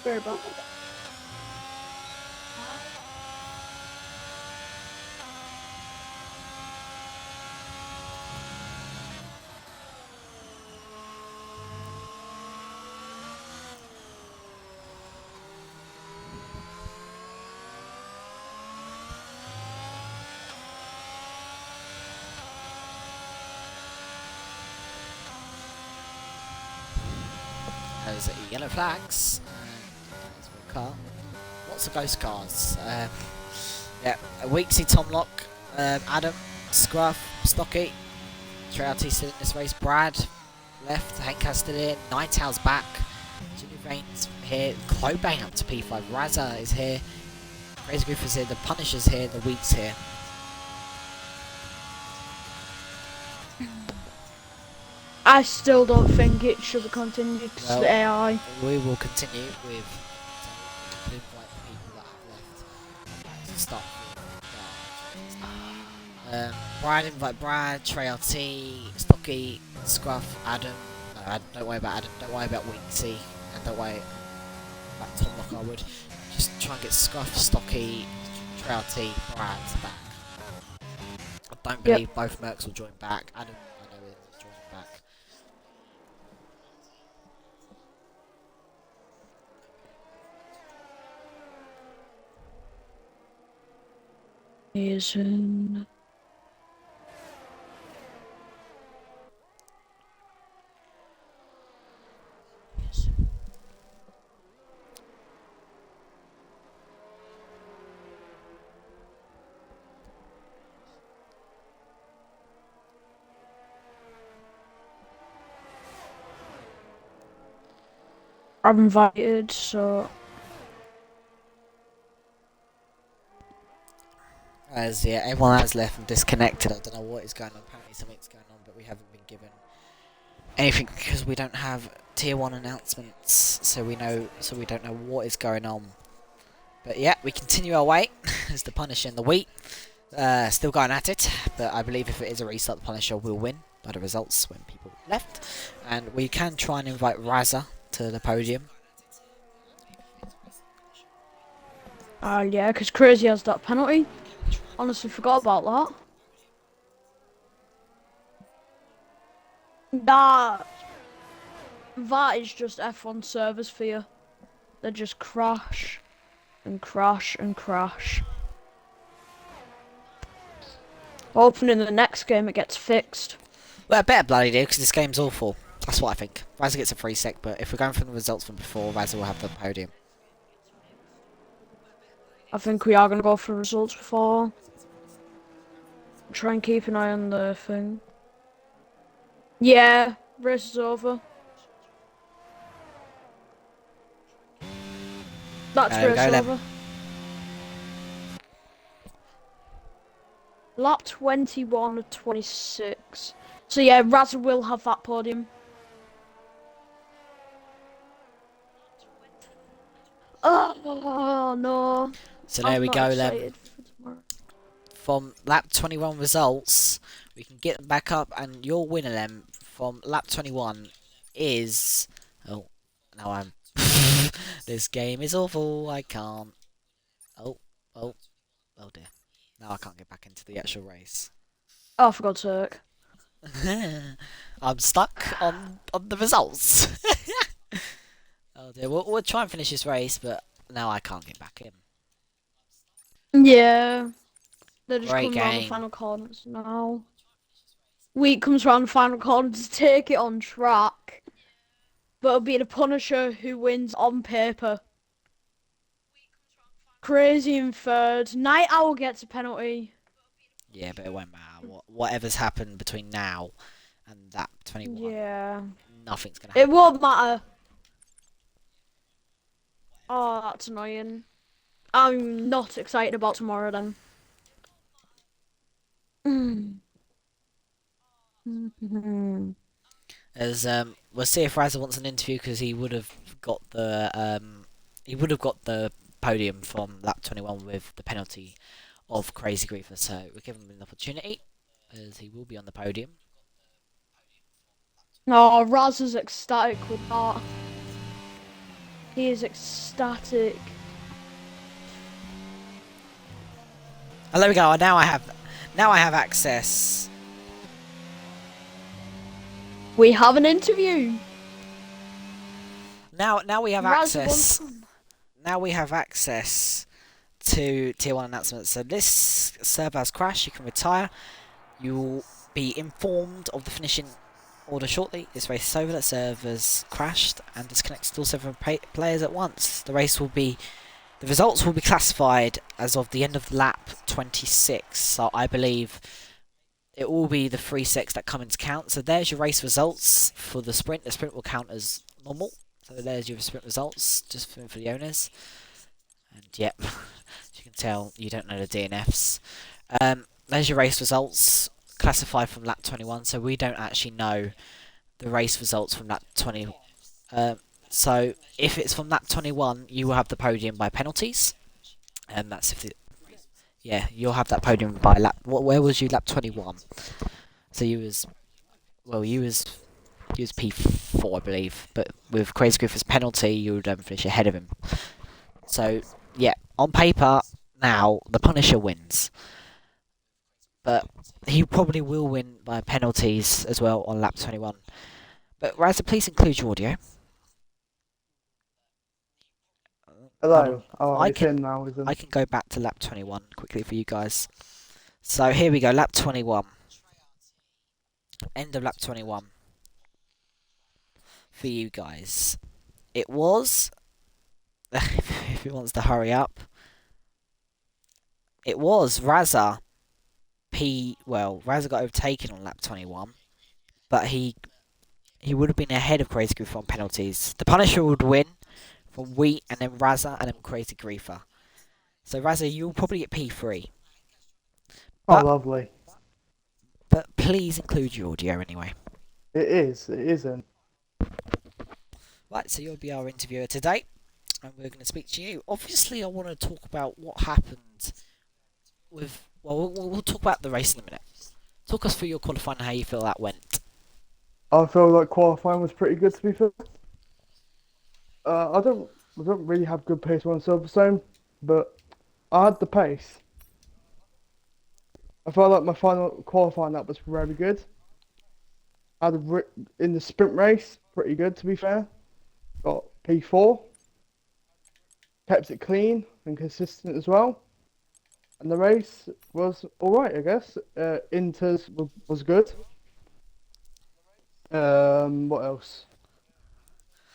Very bad. Those are yellow flags. There's one car. Lots of ghost cars. Yeah, Weeksy, Tomlock, Adam, Scruff, Stocky, Triati still in this race. Brad left, Henkaz still in, Nightowl's back, Jimmy Rain's here, Clobane up to P5, Razza is here, Crazy Griefer's here, the Punisher's here, the Week's here. I still don't think it should be continued because Well, the AI. we will continue with so we can invite the people that have left to start with Brad, invite Brad, Trey RT, Stocky, Scruff, Adam. No, don't worry about Adam, don't worry about Winksy, and don't worry about Tom Lockarwood. Just try and get Scruff, Stocky, Trey RT, Brad back. I don't believe both Mercs will join back. Adam, I know is joining back. Isn't. I'm invited, so As yeah, everyone has left and disconnected. I don't know what is going on. Apparently something's going on, but we haven't been given anything because we don't have tier 1 announcements, so we don't know what is going on. But yeah, we continue our way as the Punisher and the Wheat. Still going at it, but I believe if it is a restart, the Punisher will win by the results when people left. And we can try and invite Razza to the podium. yeah, because Crazy has that penalty. Honestly, forgot about that. That is just F1 servers for you. They just crash and crash and crash. Hoping in the next game it gets fixed. Well, I better bloody do, because this game's awful. That's what I think. Razza gets a free sec, but if we're going from the results from before, Razza will have the podium. I think we are going to go for results before. Try and keep an eye on the thing. Yeah, race is over. That's race over. Lap 21 of 26. So yeah, Razza will have that podium. Oh no. So there we go then. For from lap 21 results, we can get them back up, and your winner then from lap 21 is... Oh, now I'm... This game is awful, I can't... Oh dear. Now I can't get back into the actual race. Oh, for God's sake. I'm stuck on the results. Oh dear, we'll try and finish this race, but now I can't get back in. Yeah. They're just Great coming around the game. final corners now. Wheat comes around the final corner to take it on track. But it'll be the Punisher who wins on paper. Crazy in third. Night Owl gets a penalty. Yeah, but it won't matter. Whatever's happened between now and that 21, Yeah. nothing's gonna happen. It won't matter. Oh, that's annoying. I'm not excited about tomorrow then. As we'll see if Razza wants an interview, because he would have got the podium from lap 21 with the penalty of Crazy Griefer. So we'll give him an opportunity, as he will be on the podium. Oh, Raz is ecstatic with that. He is ecstatic. And there we go. Now I have access. We have an interview. Now we have Raz access. wants- Now we have access to tier 1 announcements. So this server has crashed. You can retire. You will be informed of the finishing order shortly. This race is over. The server's crashed and disconnected all 7 players at once. The results will be classified as of the end of lap 26. So I believe it will be the 3 sets that come into count. So there's your race results for the sprint. The sprint will count as normal. So there's your sprint results, just for the owners. And yep, as you can tell, you don't know the DNFs. There's your race results, classified from lap 21, so we don't actually know the race results from lap 20. So if it's from lap 21, you will have the podium by penalties, and that's if it, yeah, you'll have that podium by lap. Where was you? Lap 21. So you was you was P4, I believe, but with Crazy Griffith's penalty, you would finish ahead of him. So yeah, on paper now the Punisher wins, but he probably will win by penalties as well on lap 21. But Razza, please include your audio. Hold on. Hello. Oh, I it's can in now, isn't I it? can go back to lap 21 quickly for you guys. So here we go, lap 21. End of lap 21 for you guys. It was, if he wants to hurry up, it was Razza Razza got overtaken on lap 21, but he would have been ahead of Crazy Griefer on penalties. The Punisher would win from Wheat and then Razza and then Crazy Griefer. So Razza, you'll probably get P3. Oh, But lovely. but please include your audio anyway. It is. It isn't. Right, so you'll be our interviewer today, and we're going to speak to you. Obviously, I want to talk about what happened with. Well, we'll talk about the race in a minute. Talk us through your qualifying and how you feel that went. I feel like qualifying was pretty good, to be fair. I don't really have good pace on Silverstone, but I had the pace. I felt like my final qualifying lap was very good. I had in the sprint race, pretty good, to be fair. Got P4, kept it clean and consistent as well. And the race was alright, I guess. Inters was good. What else?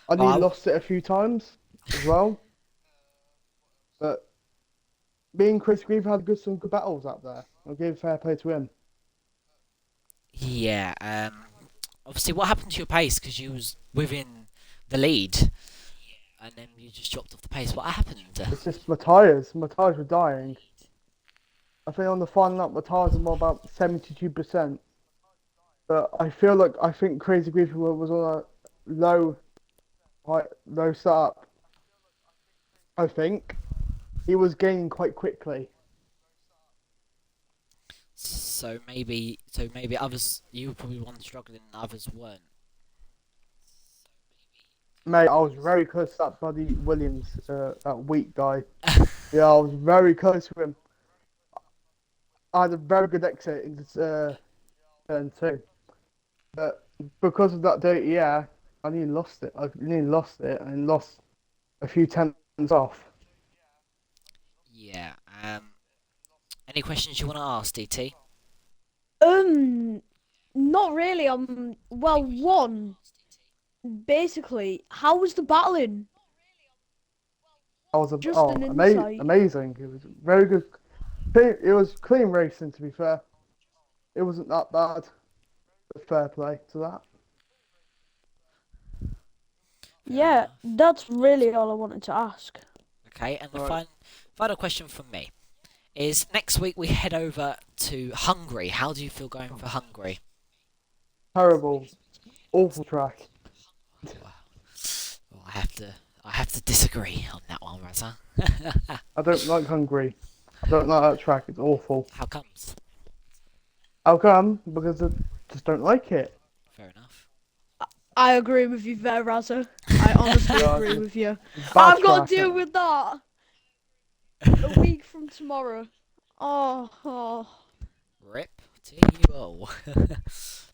I nearly Well, lost it a few times as well. But me and Chris Grieve had some good battles up there. I'll give fair play to him. yeah. Obviously, what happened to your pace? Because you was within the lead, and then you just dropped off the pace. What happened? It's just my tyres. My tyres were dying. I think on the final lap, my tyres were more about 72%. But I think Crazy Grieve was on a low start. I think he was gaining quite quickly. So maybe others. You were probably one struggling, and others weren't. Mate, I was very close to that bloody Williams, that weak guy. Yeah, I was very close to him. I had a very good exit into turn two. But because of that dirty air, I nearly lost it. I nearly lost it and lost a few tenths off. Yeah. Any questions you want to ask, DT? Not really. Well, one. Basically, how was the battling? I was Just an insight. amazing. It was very good. It was clean racing, to be fair. It wasn't that bad. But fair play to that. Yeah, that's really all I wanted to ask. Okay, and the Right. final question from me is: next week we head over to Hungary. How do you feel going for Hungary? Terrible, awful track. Well, I have to disagree on that one, Razza. I don't like Hungary. I don't like that track. It's awful. How comes? How come? Because I just don't like it. Fair enough. I agree with you there, Razza. I honestly Yeah, agree it's with you. bad I've got to track. deal with that a week from tomorrow. Oh. Rip to you all.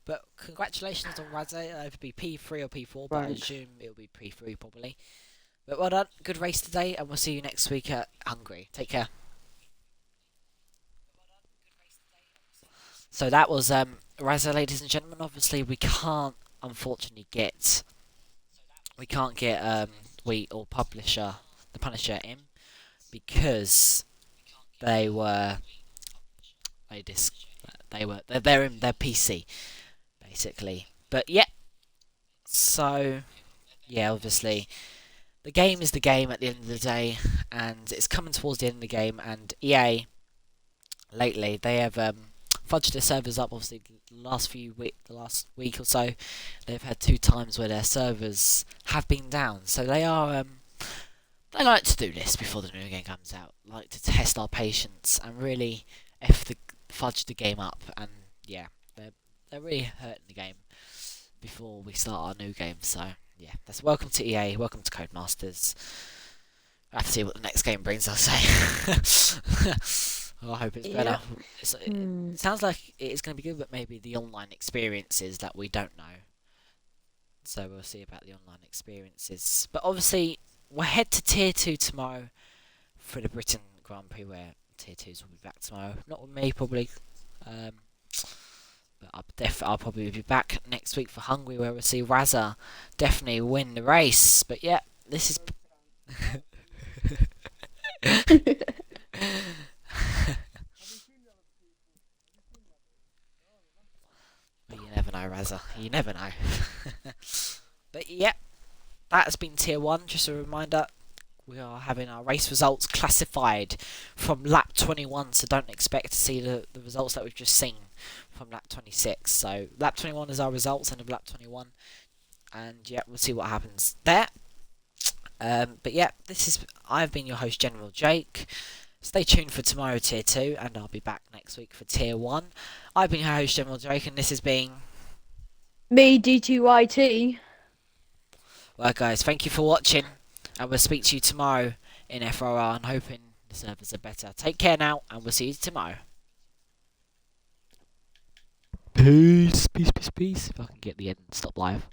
But congratulations on Razza. It'll be P3 or P4, but I Thanks. assume it'll be P3 probably. But well done. Good race today, and we'll see you next week at Hungary. Take care. So that was Razza, ladies and gentlemen. Obviously, we can't unfortunately get Wheat or Publisher, the Punisher in because they were they're in their PC basically. But yeah, so yeah, obviously the game is the game at the end of the day, and it's coming towards the end of the game. And EA lately they have fudged their servers up obviously the last week or so, they've had 2 times where their servers have been down. So they are they like to do this before the new game comes out, like to test our patience and really fudge the game up. And yeah, they're really hurting the game before we start our new game. So yeah, that's welcome to EA, welcome to Codemasters. I have to see what the next game brings, I'll say. I hope it's better. It sounds like it's going to be good, but maybe the online experiences that we don't know. So we'll see about the online experiences. But obviously, we'll head to Tier 2 tomorrow for the Britain Grand Prix, where Tier 2s will be back tomorrow. Not with me, probably. But I'll probably be back next week for Hungary, where we'll see Raza definitely win the race. But yeah, this is... You never know, Raza. You never know. But yeah, that's been Tier 1. Just a reminder, we are having our race results classified from lap 21, so don't expect to see the results that we've just seen from lap 26. So lap 21 is our results, end of lap 21. And yeah, we'll see what happens there. But yeah, I've been your host, General Jake. Stay tuned for tomorrow, Tier 2, and I'll be back next week for Tier 1. I've been your host, General Jake, and this has been... Me, DTYT. Well, guys, thank you for watching, and we'll speak to you tomorrow in FRR, and hoping the servers are better. Take care now, and we'll see you tomorrow. Peace, peace, peace, peace. If I can get the end and stop live.